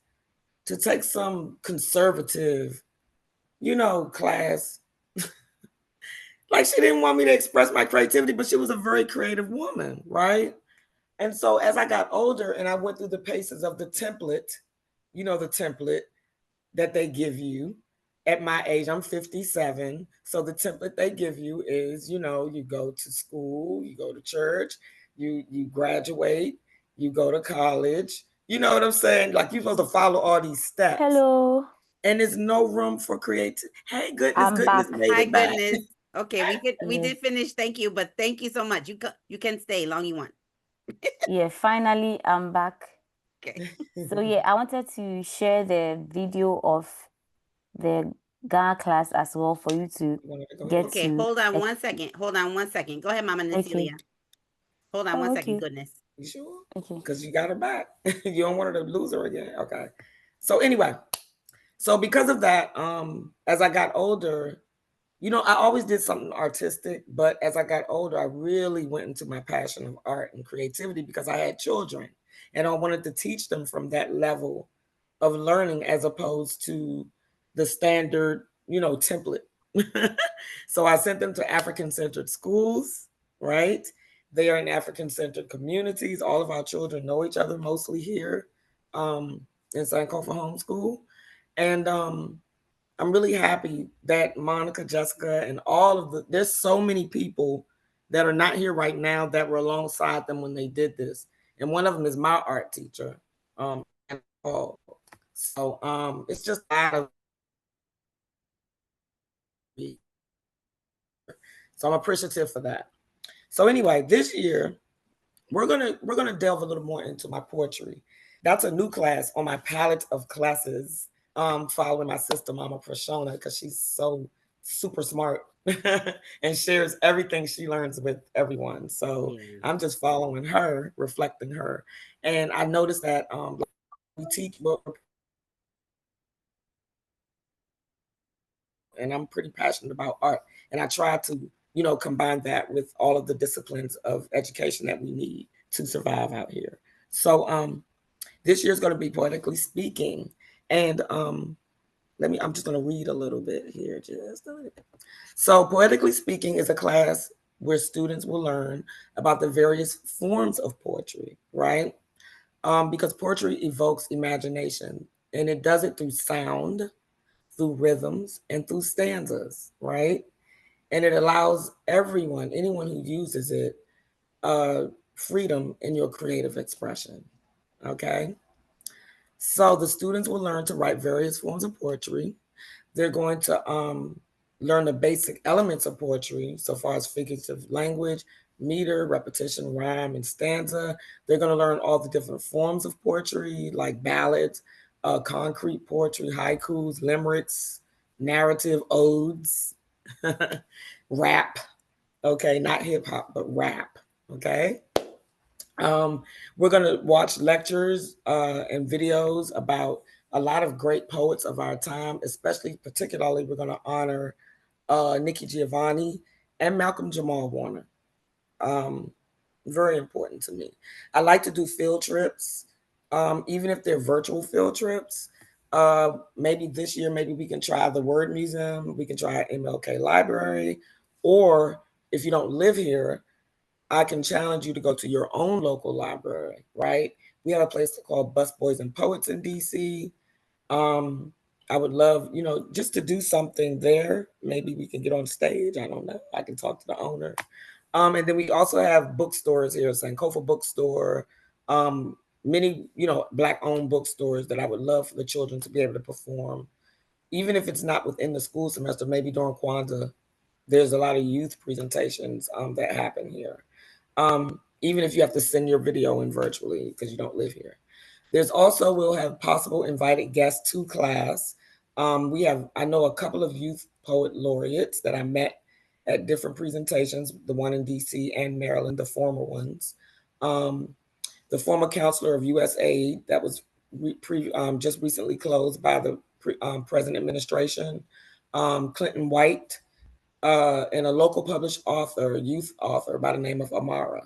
to take some conservative, class. Like she didn't want me to express my creativity, but she was a very creative woman, right? And so as I got older and I went through the paces of the template, the template that they give you at my age, I'm 57. So the template they give you is, you go to school, you go to church, you graduate, you go to college. You know what I'm saying? Like you're supposed to follow all these steps. Hello. And there's no room for creativity. Hey, goodness, I'm goodness, back. made Hi, it back. goodness. Okay, we Yes. did finish. Thank you, but thank you so much. You can stay long you want. Yeah, finally I'm back. Okay. So yeah, I wanted to share the video of the Ghana class as well for you to get Okay, to. hold on one second. Hold on one second. Go ahead, Mama Natalia. Hold on Oh, one second, okay. goodness. You sure? Okay. Because you got her back. You don't want her to lose her again. Okay. So anyway, so because of that, as I got older, I always did something artistic, but as I got older, I really went into my passion of art and creativity because I had children and I wanted to teach them from that level of learning as opposed to the standard, template. So I sent them to African-centered schools, right? They are in African-centered communities. All of our children know each other mostly here in SankofaHomeschool. And I'm really happy that Monica, Jessica, and there's so many people that are not here right now that were alongside them when they did this. And one of them is my art teacher. So it's just a lot of. So I'm appreciative for that. So anyway, this year we're gonna delve a little more into my poetry. That's a new class on my palette of classes. Following my sister Mama Prashona because she's so super smart and shares everything she learns with everyone. So I'm just following her, reflecting her, and I noticed that we teach and I'm pretty passionate about art. And I try to, combine that with all of the disciplines of education that we need to survive out here. So this year is going to be poetically speaking. And I'm just going to read a little bit here, just a little bit. So poetically speaking is a class where students will learn about the various forms of poetry, right? Because poetry evokes imagination and it does it through sound, through rhythms, and through stanzas, right? And it allows anyone who uses it, freedom in your creative expression, okay? So the students will learn to write various forms of poetry. They're going to learn the basic elements of poetry, so far as figurative language, meter, repetition, rhyme, and stanza. They're going to learn all the different forms of poetry, like ballads, concrete poetry, haikus, limericks, narrative odes, rap. Okay, not hip hop, but rap. Okay. We're going to watch lectures and videos about a lot of great poets of our time, particularly, we're going to honor Nikki Giovanni and Malcolm Jamal Warner. Very important to me. I like to do field trips, even if they're virtual field trips. Maybe this year, maybe we can try the Word Museum, we can try MLK Library, or if you don't live here, I can challenge you to go to your own local library, right? We have a place called Bus Boys and Poets in DC. I would love, just to do something there. Maybe we can get on stage. I don't know. I can talk to the owner. And then we also have bookstores here, Sankofa Bookstore, many, Black owned bookstores that I would love for the children to be able to perform, even if it's not within the school semester, maybe during Kwanzaa. There's a lot of youth presentations that happen here. Even if you have to send your video in virtually because you don't live here. There's also, we'll have possible invited guests to class. I know a couple of youth poet laureates that I met at different presentations, the one in DC and Maryland, the former ones. The former counselor of USAID that was just recently closed by the present administration, Clinton White, and a local published author, youth author by the name of Amara.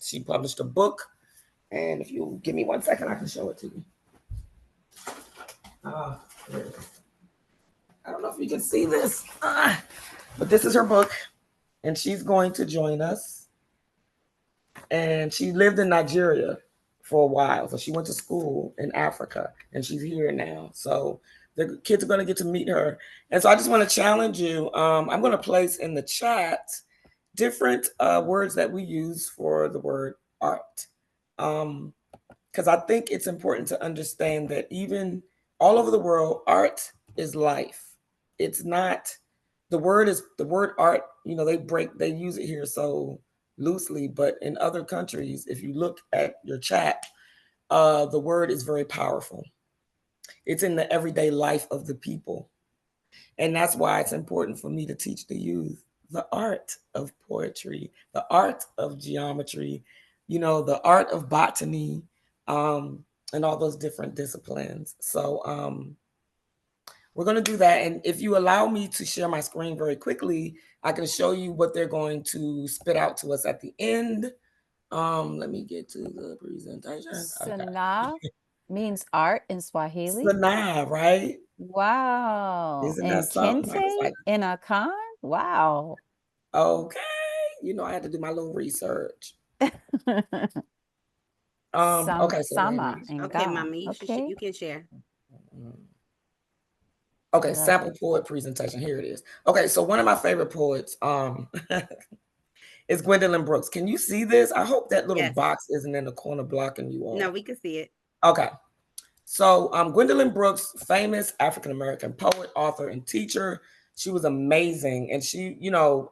She published a book, and if you give me 1 second, I can show it to you. I don't know if you can see this, but this is her book, and she's going to join us. And she lived in Nigeria for a while, so she went to school in Africa, and she's here now. So the kids are going to get to meet her. And so I just want to challenge you. I'm going to place in the chat different words that we use for the word art. Because I think it's important to understand that even all over the world, art is life. It's not, the word art, they use it here so loosely, but in other countries, if you look at your chat, the word is very powerful. It's in the everyday life of the people. And that's why it's important for me to teach the youth the art of poetry, the art of geometry, the art of botany, and all those different disciplines. So we're going to do that. And if you allow me to share my screen very quickly, I can show you what they're going to spit out to us at the end. Let me get to the presentation. Sanaa means art in Swahili. Sanaa, right? Wow. Isn't And that something? Kente in Akan? Wow. Okay. I had to do my little research. Okay, so Sama and okay, Ga. mommy, Okay. you can share. Okay, sample poet presentation. Here it is. Okay, so one of my favorite poets is Gwendolyn Brooks. Can you see this? I hope that little box isn't in the corner blocking you all. No, we can see it. Okay. So Gwendolyn Brooks, famous African-American poet, author, and teacher. She was amazing. And she,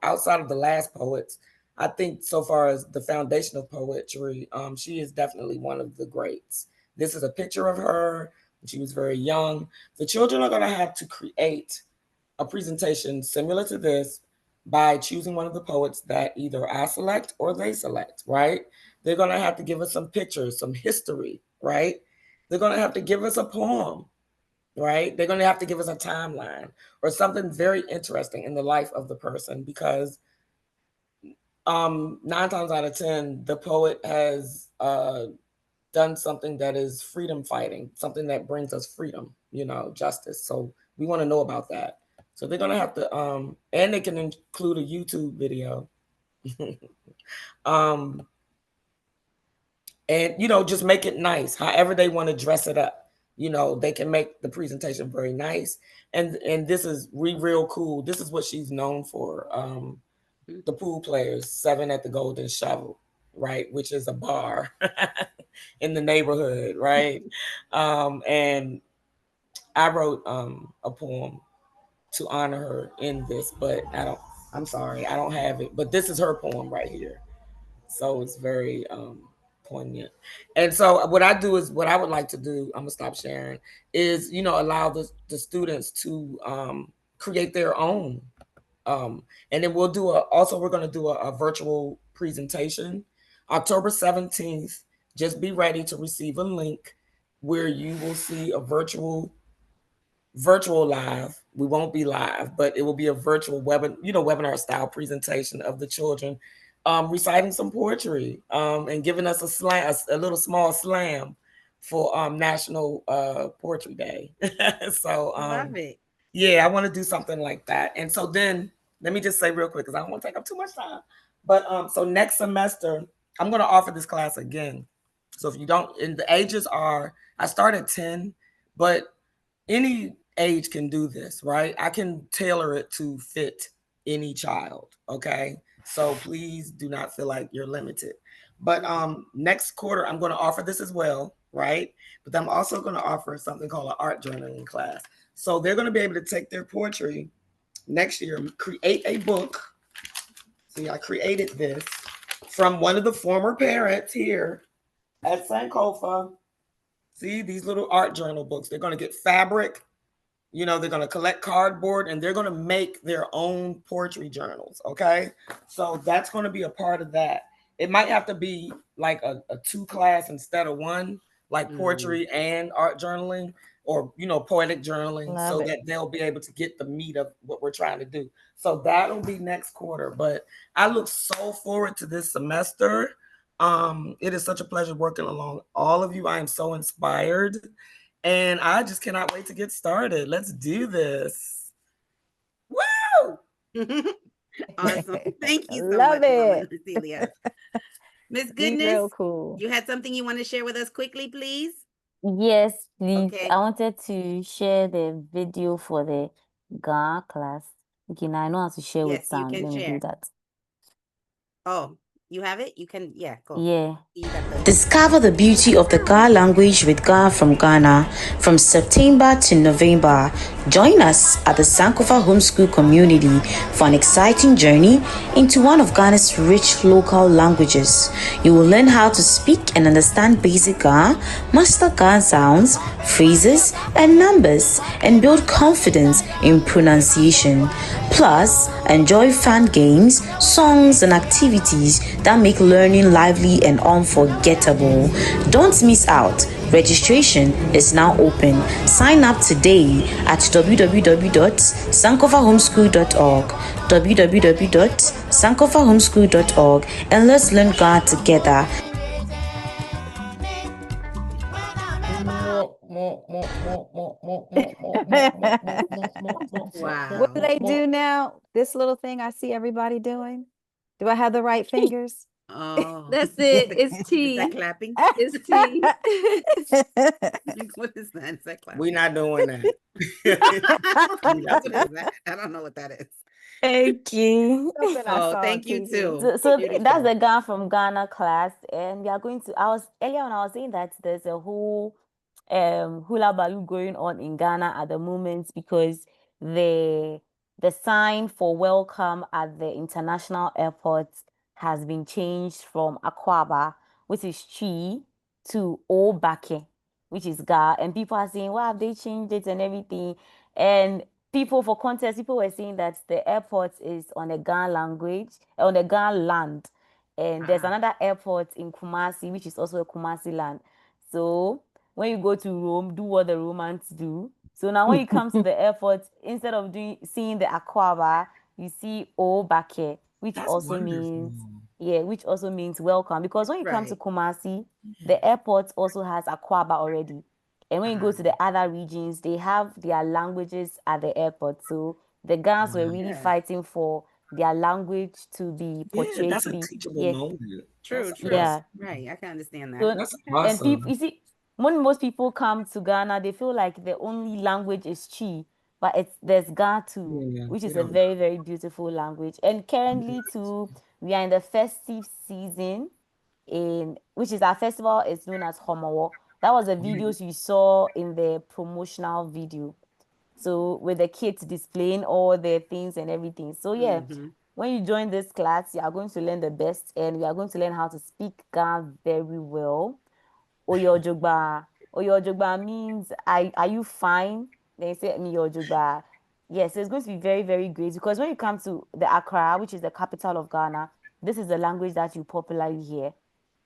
outside of the last poets, I think so far as the foundation of poetry, she is definitely one of the greats. This is a picture of her when she was very young. The children are going to have to create a presentation similar to this by choosing one of the poets that either I select or they select, right? They're going to have to give us some pictures, some history, right? They're going to have to give us a poem, right? They're going to have to give us a timeline or something very interesting in the life of the person, because 9 times out of 10, the poet has done something that is freedom fighting, something that brings us freedom, justice. So we want to know about that. So they're going to have to, and they can include a YouTube video. And, just make it nice, however they want to dress it up. They can make the presentation very nice. And this is real cool. This is what she's known for. The pool players, 7 at the Golden Shovel, right? Which is a bar in the neighborhood, right? And I wrote a poem to honor her in this, but I'm sorry, I don't have it. But this is her poem right here. So it's very poignant. And so what I would like to do, I'm gonna stop sharing, is allow the students to create their own. And then we're gonna do a virtual presentation October 17th. Just be ready to receive a link where you will see a virtual live. We won't be live, but it will be a virtual webinar style presentation of the children reciting some poetry and giving us a little small slam for National Poetry Day. So love it. Yeah, I want to do something like that. And so then let me just say real quick, because I don't want to take up too much time. But so next semester, I'm going to offer this class again. So if you don't, and the ages are, I start at 10, but any age can do this, right? I can tailor it to fit any child, okay? So please do not feel like you're limited. But next quarter I'm going to offer this as well, right? But I'm also going to offer something called an art journaling class. So they're going to be able to take their poetry next year, create a book. See, I created this from one of the former parents here at Sankofa. See, these little art journal books. They're going to get fabric, you know, they're going to collect cardboard and they're going to make their own poetry journals. Okay. So that's going to be a part of that. It might have to be like a 2 class instead of 1, like poetry and art journaling, or, you know, poetic journaling, Love so it. that they'll be able to get the meat of what we're trying to do. So that'll be next quarter. But I look so forward to this semester. It is such a pleasure working along all of you. I am so inspired. And I just cannot wait to get started. Let's do this. Woo! Awesome. Thank you so Love much, Mama it. Cecilia. Miss Be Goodness, real cool. you had something you want to share with us quickly, please? Yes, please. Okay. I wanted to share the video for the Ga class. Okay, now I know how to share with Yes, you sound. can Let me do share. that. Oh, you have it? You can, yeah, go. Yeah. You got the Discover the beauty of the Ga language with Ga from Ghana from September to November. Join us at the Sankofa Homeschool community for an exciting journey into one of Ghana's rich local languages. You will learn how to speak and understand basic Ga, master Ga sounds, phrases, and numbers, and build confidence in pronunciation. Plus, enjoy fun games, songs, and activities that make learning lively and unforgettable. Don't miss out. Registration is now open. Sign up today at www.sankofahomeschool.org www.sankofahomeschool.org and let's learn God together. What do they do now? This little thing I see everybody doing? Do I have the right fingers? Oh, That's it. It's is T. that clapping? It's T. What is that? Is that clapping? We're not doing that. What is that? I don't know what that is. Thank you. Something I Oh, saw on thank you TV. too. So Beautiful. that's the guy from Ghana class, and we are going to. I was earlier when I was saying that there's a whole hula baloo going on in Ghana at the moment because the the sign for welcome at the international airport has been changed from Akwaba, which is Chi, to Obake, which is Ga, and people are saying, "Why have they changed it and everything?" And people, for context, people were saying that the airport is on a Ga language, on a Ga land, and there's another airport in Kumasi, which is also a Kumasi land. So when you go to Rome, do what the Romans do. So now when you come to the airport, instead of seeing the Aquaba, you see Obake, which That's also wonderful. means, yeah, which also means welcome. Because when you come to Right. Kumasi, the airport also has Aquaba already. And when you go to the other regions, they have their languages at the airport. So the Ghanaians were really Yeah. fighting for their language to be Yeah, portrayed that's to a be, teachable yeah, moment. True, That's true. yeah. Right. I can understand that. So, That's and people, awesome. you see, when most people come to Ghana, they feel like the only language is Chi, but there's Ga too, Yeah, which they is a don't. very, very beautiful language. And currently too, we are in the festive season, in which is our festival is known as Homowo. That was the videos you saw in the promotional video. So with the kids displaying all their things and everything. So yeah, when you join this class, you are going to learn the best, and you are going to learn how to speak Ga very well. Oyojogba. Oyojogba means are you fine? Then you say Oyojogba. Yes, it's going to be very, very great because when you come to the Accra, which is the capital of Ghana, this is the language that you popularly hear.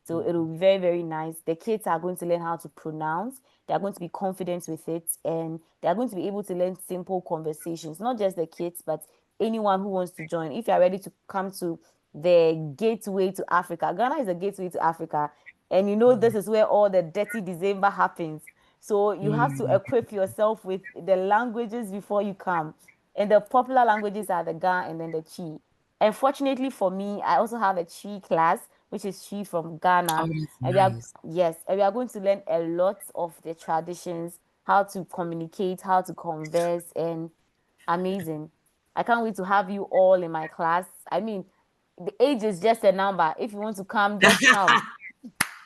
So it'll be very, very nice. The kids are going to learn how to pronounce. They are going to be confident with it, and they are going to be able to learn simple conversations. Not just the kids, but anyone who wants to join. If you are ready to come to the gateway to Africa, Ghana is the gateway to Africa, and you know this is where all the dirty December happens. So you have to equip yourself with the languages before you come. And the popular languages are the Ga and then the Chi. Unfortunately for me, I also have a Chi class, which is Chi from Ghana. Oh, that's And we are, nice. yes, and we are going to learn a lot of the traditions, how to communicate, how to converse, and amazing. I can't wait to have you all in my class. I mean, the age is just a number. If you want to come, just come.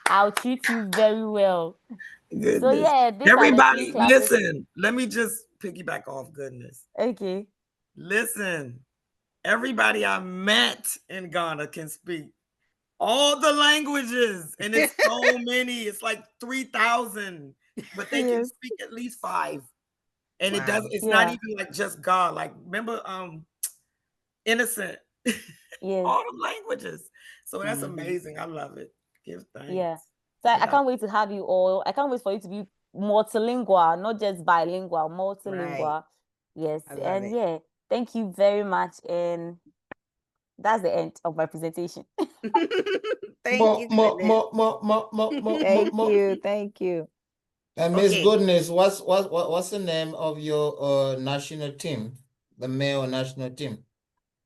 I'll treat you very well. So Goodness. yeah, these are the 3 Everybody, classes. listen. Let me just piggyback off goodness. Okay. Listen, everybody I met in Ghana can speak all the languages, and it's so many. It's like 3,000, but they can Yes. speak at least 5. And it Wow. does. It's not Yeah. even like just God. Like remember, innocent. Yes. All the languages. So that's Mhm. amazing. I love it. Give thanks. Yeah. So I Yeah. can't wait to have you all. I can't wait for you to be multilingual, not just bilingual, Right. multilingual. Yes. I love And it. yeah, thank you very much. And that's the end of my presentation. Thank you, goodness. Thank you. Thank you. And Miss Okay. Goodness, what's the name of your national team? The male national team.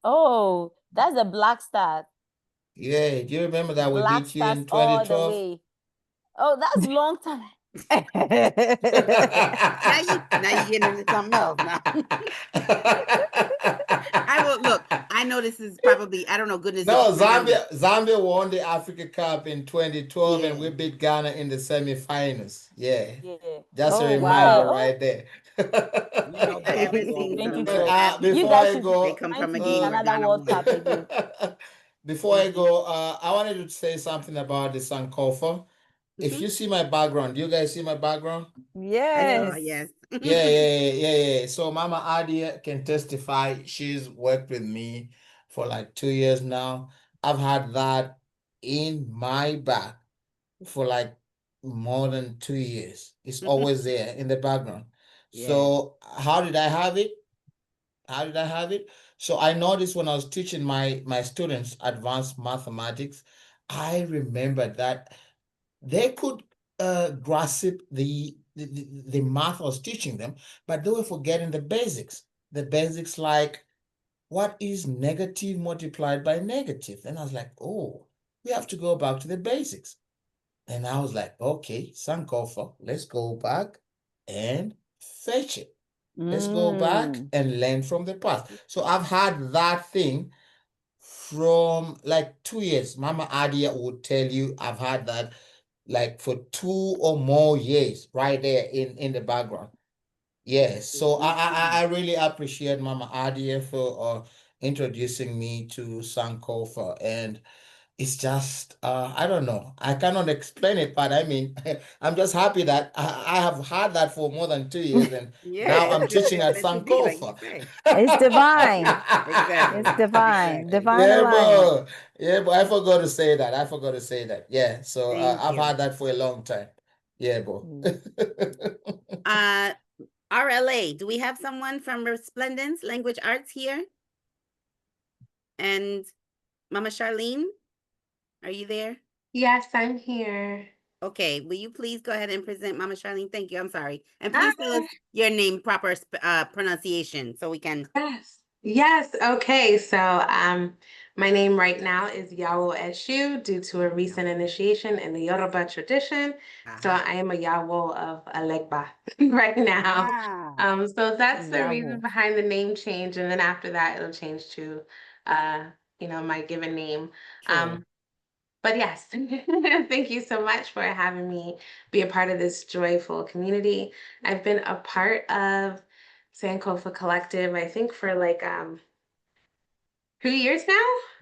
Oh, that's the Black Stars. Yeah, do you remember that we Black beat you Stars in all the 2012? way. Oh, that's long time. Now you getting into something else now. I will look. I know this is probably, I don't know, goodness, if No, you remember. Zambia won the Africa Cup in 2012 and we Yeah. beat Ghana in the semifinals. Yeah. Yeah. Just a Oh, reminder Yeah. wow. Oh, right there. You know, I haven't basketball. seen thank you, some, And, but Chris. Africa, You before guys I should they go, come trying from to a win game where another Ghana World won. Cup again. before I go, I wanted to say something about the Sankofa. If Mhm. you see my background, do you guys see my background? I saw, Yes. yes. Yeah. So Mama Adia can testify. She's worked with me for like 2 years now. I've had that in my back for like more than 2 years. It's always there in the background. Yes. So how did I have it? How did I have it? So I noticed when I was teaching my students advanced mathematics, I remembered that they could grasp the math I was teaching them, but they were forgetting the basics. The basics like what is negative multiplied by negative? And I was like, oh, we have to go back to the basics. And I was like, okay, Sankofa, let's go back and fetch it. Let's go back and learn from the past. So I've had that thing from like 2 years. Mama Adia would tell you I've had that like for 2 or more years right there in the background. Yes. So I really appreciate Mama Adia for introducing me to Sankofa, and it's just I don't know. I cannot explain it, but I mean I'm just happy that I have had that for more than 2 years, and Yeah, now I'm it's just teaching at meant to be, like you Sankofa. say. It's divine. It's Exactly. divine. Exactly. Divine Yeah, alignment. but I forgot to say that. I forgot to say that. Yeah, so Thank I've you. had that for a long time. Yeah, bro. Uh, RLA, do we have someone from Resplendence Language Arts here? And Mama Charlene, are you there? Yes, I'm here. Okay, will you please go ahead and present Mama Charlene? Thank you. I'm sorry. And Hi. please tell us your name, proper pronunciation, so we can. Yes. Yes. Okay. So, my name right now is Yawo Eshu due to a recent initiation in the Yoruba tradition. So Aha. I am a Yawo of Alegba right now. Ah. So that's the reason Yahoo. behind the name change, and then after that, it'll change to, my given name. True. But yes, thank you so much for having me be a part of this joyful community. I've been a part of Sankofa Collective, I think for like 2 years now,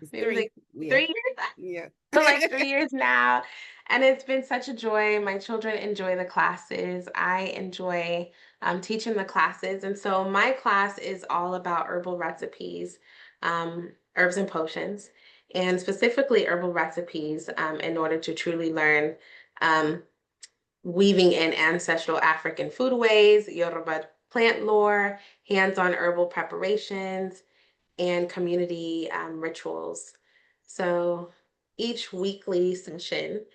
It's maybe 3. like Yeah. 3 years. Yeah. So like 3 years now, and it's been such a joy. My children enjoy the classes. I enjoy teaching the classes, and so my class is all about herbal recipes, herbs and potions, and specifically herbal recipes in order to truly learn um, weaving in ancestral African foodways, Yoruba plant lore, hands-on herbal preparations, and community rituals. So each weekly session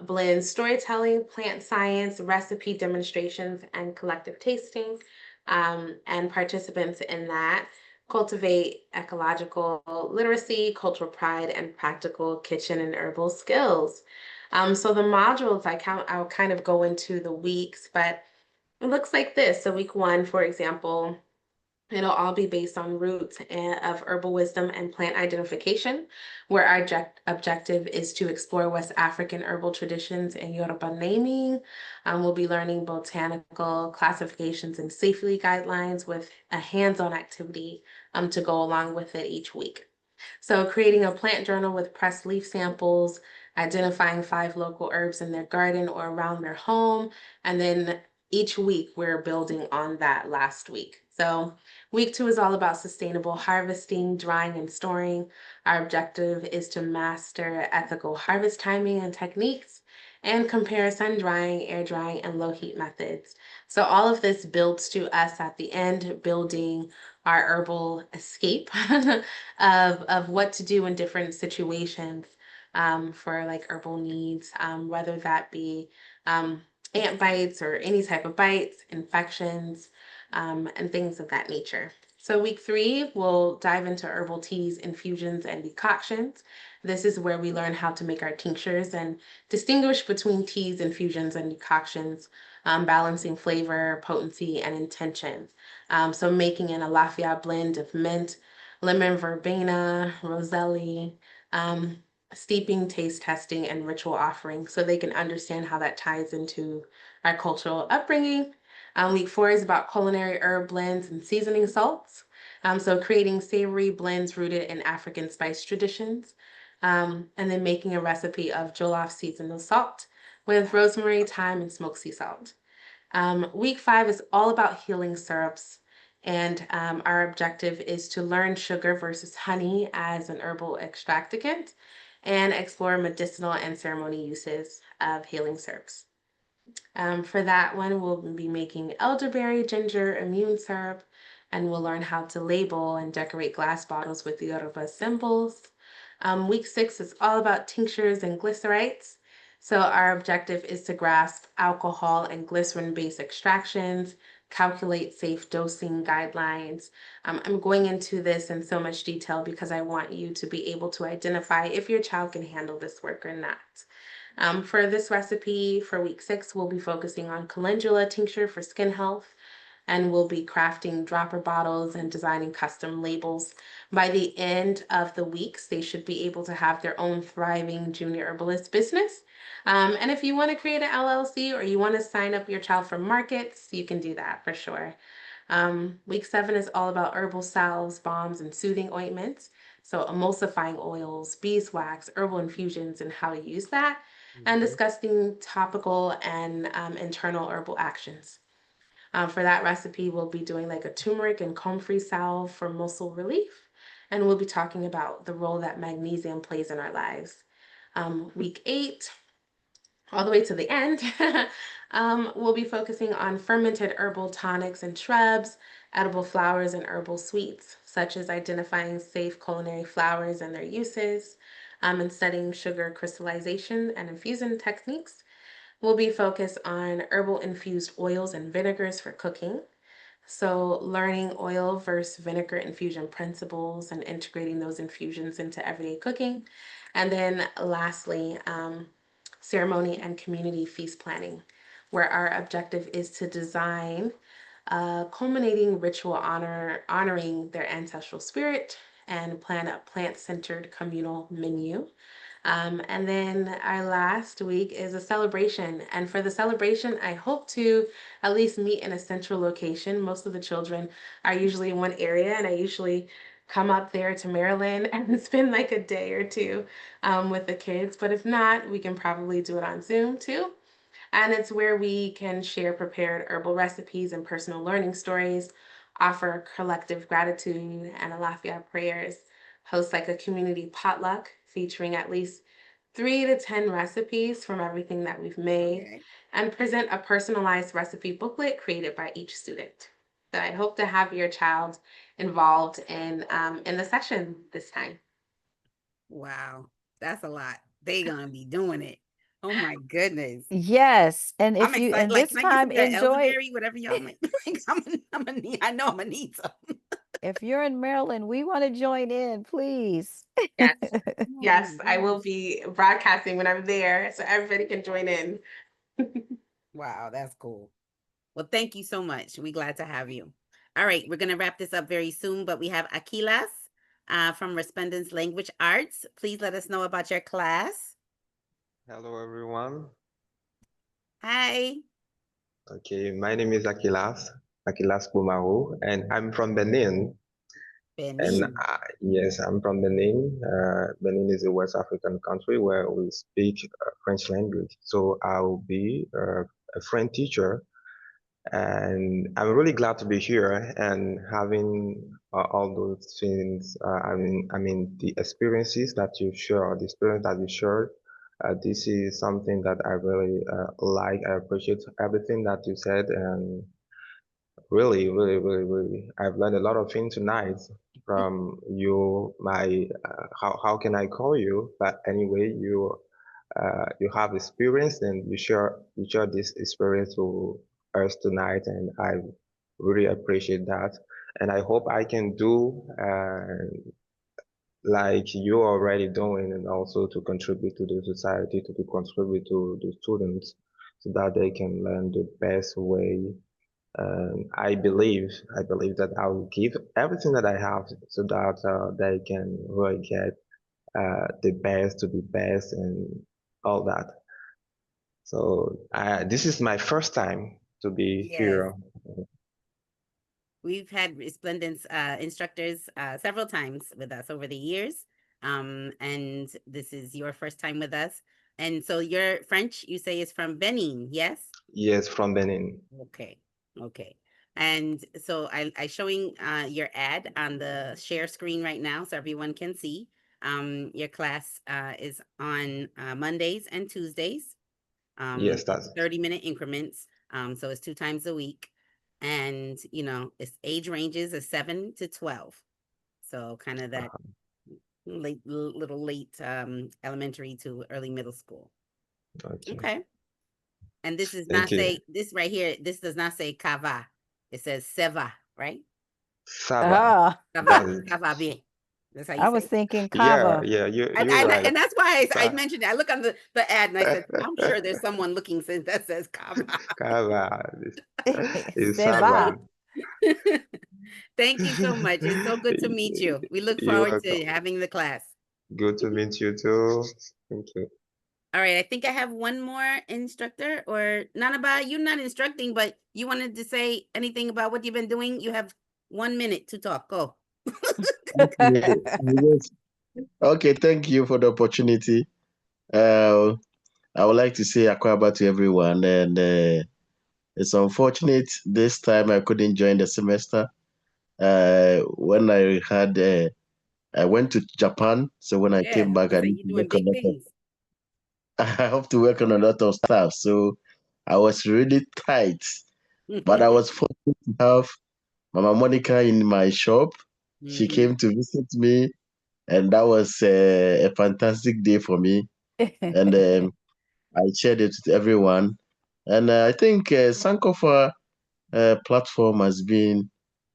blends storytelling, plant science, recipe demonstrations, and collective tasting. And participants in that cultivate ecological literacy, cultural pride, and practical kitchen and herbal skills. So the modules I'll kind of go into the weeks, but it looks like this. So week 1, for example, It'll all be based on roots of herbal wisdom and plant identification, where our objective is to explore West African herbal traditions and Yoruba naming. We'll be learning botanical classifications and safety guidelines with a hands-on activity to go along with it each week. So creating a plant journal with pressed leaf samples, identifying 5 local herbs in their garden or around their home, and then each week we're building on that last week. So week 2 is all about sustainable harvesting, drying, and storing. Our objective is to master ethical harvest timing and techniques and compare sun drying, air drying, and low heat methods. So all of this builds to us at the end, building our herbal escape of what to do in different situations for like herbal needs, whether that be ant bites or any type of bites, infections, and things of that nature. So week 3, we'll dive into herbal teas, infusions, and decoctions. This is where we learn how to make our tinctures and distinguish between teas, infusions, and decoctions, balancing flavor, potency, and intention. So making an Alafia blend of mint, lemon verbena, roselle, steeping, taste testing, and ritual offering so they can understand how that ties into our cultural upbringing. Week 4 is about culinary herb blends and seasoning salts. So creating savory blends rooted in African spice traditions. And then making a recipe of jollof seasonal salt with rosemary, thyme, and smoked sea salt. Week 5 is all about healing syrups. And our objective is to learn sugar versus honey as an herbal extractant and explore medicinal and ceremony uses of healing syrups. For that one, we'll be making elderberry ginger immune syrup, and we'll learn how to label and decorate glass bottles with the Yoruba symbols. Week 6 is all about tinctures and glycerites. So our objective is to grasp alcohol and glycerin-based extractions, calculate safe dosing guidelines. I'm going into this in so much detail because I want you to be able to identify if your child can handle this work or not. For this recipe for week 6, we'll be focusing on calendula tincture for skin health, and we'll be crafting dropper bottles and designing custom labels. By the end of the weeks, they should be able to have their own thriving junior herbalist business. And if you want to create an LLC or you want to sign up your child for markets, you can do that for sure. Week 7 is all about herbal salves, balms, and soothing ointments. So emulsifying oils, beeswax, herbal infusions, and how to use that, and discussing topical and internal herbal actions. For that recipe, we'll be doing like a turmeric and comfrey salve for muscle relief. And we'll be talking about the role that magnesium plays in our lives. Week 8, all the way to the end, we'll be focusing on fermented herbal tonics and shrubs, edible flowers, and herbal sweets, such as identifying safe culinary flowers and their uses, and studying sugar crystallization and infusion techniques. We'll be focused on herbal infused oils and vinegars for cooking. So learning oil versus vinegar infusion principles and integrating those infusions into everyday cooking. And then lastly, ceremony and community feast planning, where our objective is to design a culminating ritual honoring their ancestral spirit and plan a plant-centered communal menu. And then our last week is a celebration. And for the celebration, I hope to at least meet in a central location. Most of the children are usually in one area, and I usually come up there to Maryland and spend like a day or two with the kids. But if not, we can probably do it on Zoom too. And it's where we can share prepared herbal recipes and personal learning stories, offer collective gratitude and Alafia prayers, host like a community potluck featuring at least 3 to 10 recipes from everything that we've made, and present a personalized recipe booklet created by each student. So I hope to have your child involved in the session this time. Wow, that's a lot. They gonna be doing it. Oh my goodness. Yes, and I'm if you excited. and Like, this can I get some time of that enjoy. elderberry, whatever y'all make? Like, I'm gonna need. I know I'm gonna need some. If you're in Maryland, we want to join in, please. Yes. Yes, I will be broadcasting when I'm there so everybody can join in. Wow, that's cool. Well, thank you so much. We're glad to have you. All right, we're gonna wrap this up very soon, but we have Aquilas from Respondents Language Arts. Please let us know about your class. Hello, everyone. Hi. Okay, my name is Akilas Bumaru, and I'm from Benin. And Benin. yes, I'm from Benin. Benin is a West African country where we speak French language. So I will be a French teacher, and I'm really glad to be here and having all those things. I mean, the experiences that you share, the experience that you shared. This is something that I really like. I appreciate everything that you said, and really, I've learned a lot of things tonight from you. How can I call you? But anyway, you have experience and you share this experience to us tonight, and I really appreciate that. And I hope I can do like you're already doing, and also to contribute to the society, to contribute to the students, so that they can learn the best way. I believe that I will give everything that I have so that they can really get the best to be best and all that. So this is my first time to be Yes. here. We've had Resplendence instructors several times with us over the years. And this is your first time with us. And so your French, you say, is from Benin, yes? Yes, from Benin. Okay. Okay. And so I showing your ad on the share screen right now so everyone can see. Your class is on Mondays and Tuesdays. Yes, that's 30-minute increments. So it's 2 times a week. And, you know, its age ranges is 7 to 12. So kind of that little late elementary to early middle school. okay. Okay. And this does Thank not you. say, this right here, this does not say kava. It says seva, right? Saba. That Kava, is, kava bien. That's how you I say was it. thinking yeah, kava. yeah, you're And, right. and that's why I Sa- mentioned it. I look on the ad and I said, I'm sure there's someone looking that says kava. Kaba is C'est va. Saba. Thank you so much. It's so good to meet you. We look You're forward to welcome. having the class. Good to meet you too. Thank you. All right, I think I have one more instructor, or Nanaba, you're not instructing, but you wanted to say anything about what you've been doing. You have 1 minute to talk. Go. Yeah, yes. Okay, thank you for the opportunity. I would like to say Akwaba to everyone, and it's unfortunate this time I couldn't join the semester. When I went to Japan, so when I Yeah, came back, I I say need you're to work doing a big lot of, things. I have to work on a lot of stuff. So I was really tight, but I was fortunate to have Mama Monica in my shop. She Mhm. came to visit me, and that was a fantastic day for me. And I shared it with everyone. And I think Sankofa platform has been,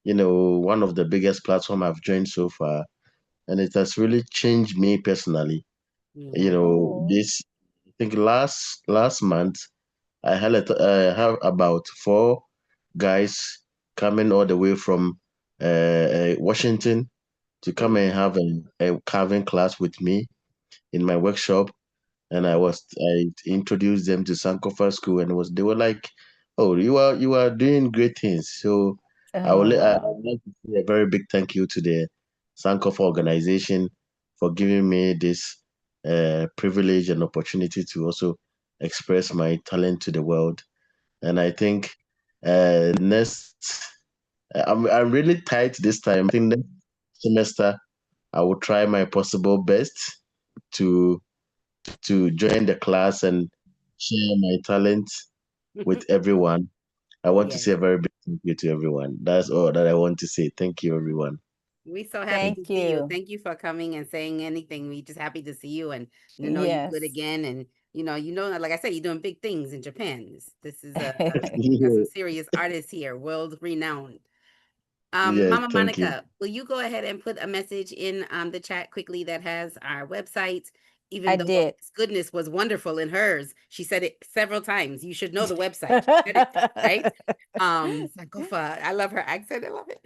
one of the biggest platform I've joined so far, and it has really changed me personally. Oh. I think last month I have about 4 guys coming all the way from Washington to come and have a carving class with me in my workshop. And I introduced them to Sankofa School, and they were like, "Oh, you are doing great things." So Oh, I wow. would like to say a very big thank you to the Sankofa organization for giving me this privilege and opportunity to also express my talent to the world. And I think I'm really tight this time. I think next semester I will try my possible best to join the class and share my talent with everyone. I want to Yes. say a very big thank you to everyone. That's all that I want to say. Thank you, everyone. We're so happy to Thank see you. you. Thank you for coming and saying anything. We just happy to see you and you know you good Yes. again. And like I said, you're doing big things in Japan. This is we got Yeah, some serious artists here, world renowned. yeah, Mama thank you. Monica, will you go ahead and put a message in the chat quickly that has our website even though did. Miss Goodness was wonderful in hers. She said it several times. You should know the website. She said it, right? Sankofa. I love her accent. I love it.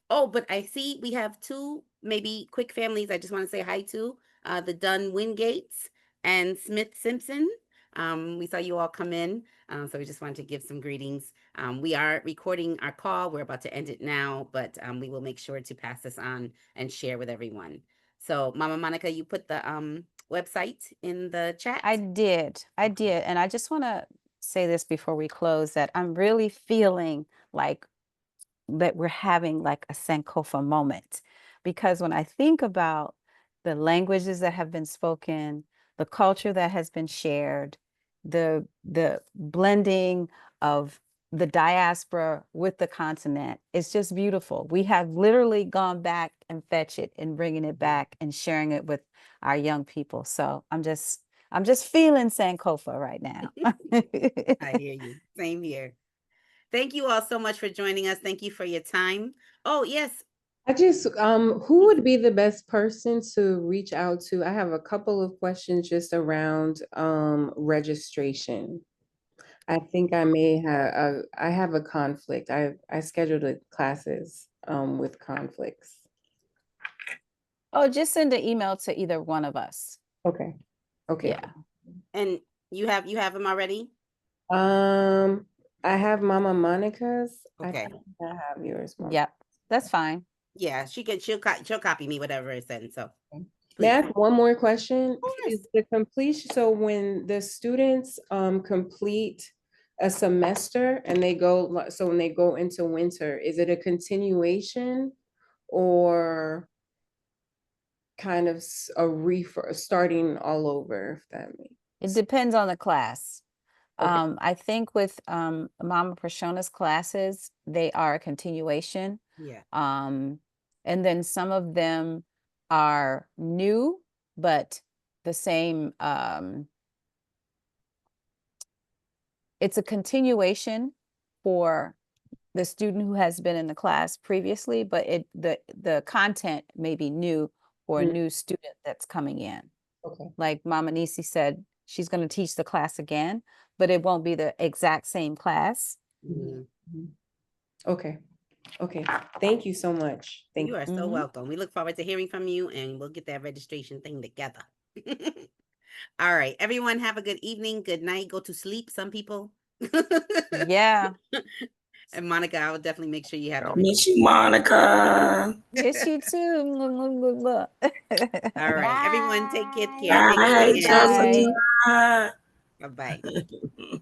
Oh, but I see we have two maybe quick families I just want to say hi to. The Dunn Wingates and Smith Simpson. We saw you all come in. So we just wanted to give some greetings. We are recording our call. We're about to end it now, but we will make sure to pass this on and share with everyone. So Mama Monica, you put the website in the chat? I did. And I just want to say this before we close, that I'm really feeling like that we're having like a Sankofa moment, because when I think about the languages that have been spoken, the culture that has been shared, the blending of the diaspora with the continent, it's just beautiful. We have literally gone back and fetch it and bringing it back and sharing it with our young people. So I'm just feeling Sankofa right now. I hear you. Same here. Thank you all so much for joining us. Thank you for your time. Oh, yes. I just, who would be the best person to reach out to? I have a couple of questions just around registration. I think I may have, I have a conflict. I scheduled classes with conflicts. Oh, just send an email to either one of us. Okay. Okay. Yeah. And you have them already? I have Mama Monica's. Okay. I have yours. Mom. Yep. That's fine. Yeah, she'll copy me whatever is sent. So may I ask one more question? Is the completion, so when the students complete a semester and they go, so when they go into winter, is it a continuation or kind of a starting all over, if that makes It depends on the class. I think with Mama Prashona's classes, they are a continuation. Yeah. And then some of them are new, but the same, it's a continuation for the student who has been in the class previously, but the content may be new for a new student that's coming in. Okay. Like Mama Nisi said, she's going to teach the class again, but it won't be the exact same class. Okay. Okay. Thank you so much. Thank you. You are so welcome. We look forward to hearing from you, and we'll get that registration thing together. All right. Everyone have a good evening. Good night. Go to sleep. Some people. Yeah. And Monica, I will definitely make sure you have the Miss you, Monica. Miss you too. All right. Everyone take good care. Bye, Thanks again. Jessica. Bye-bye.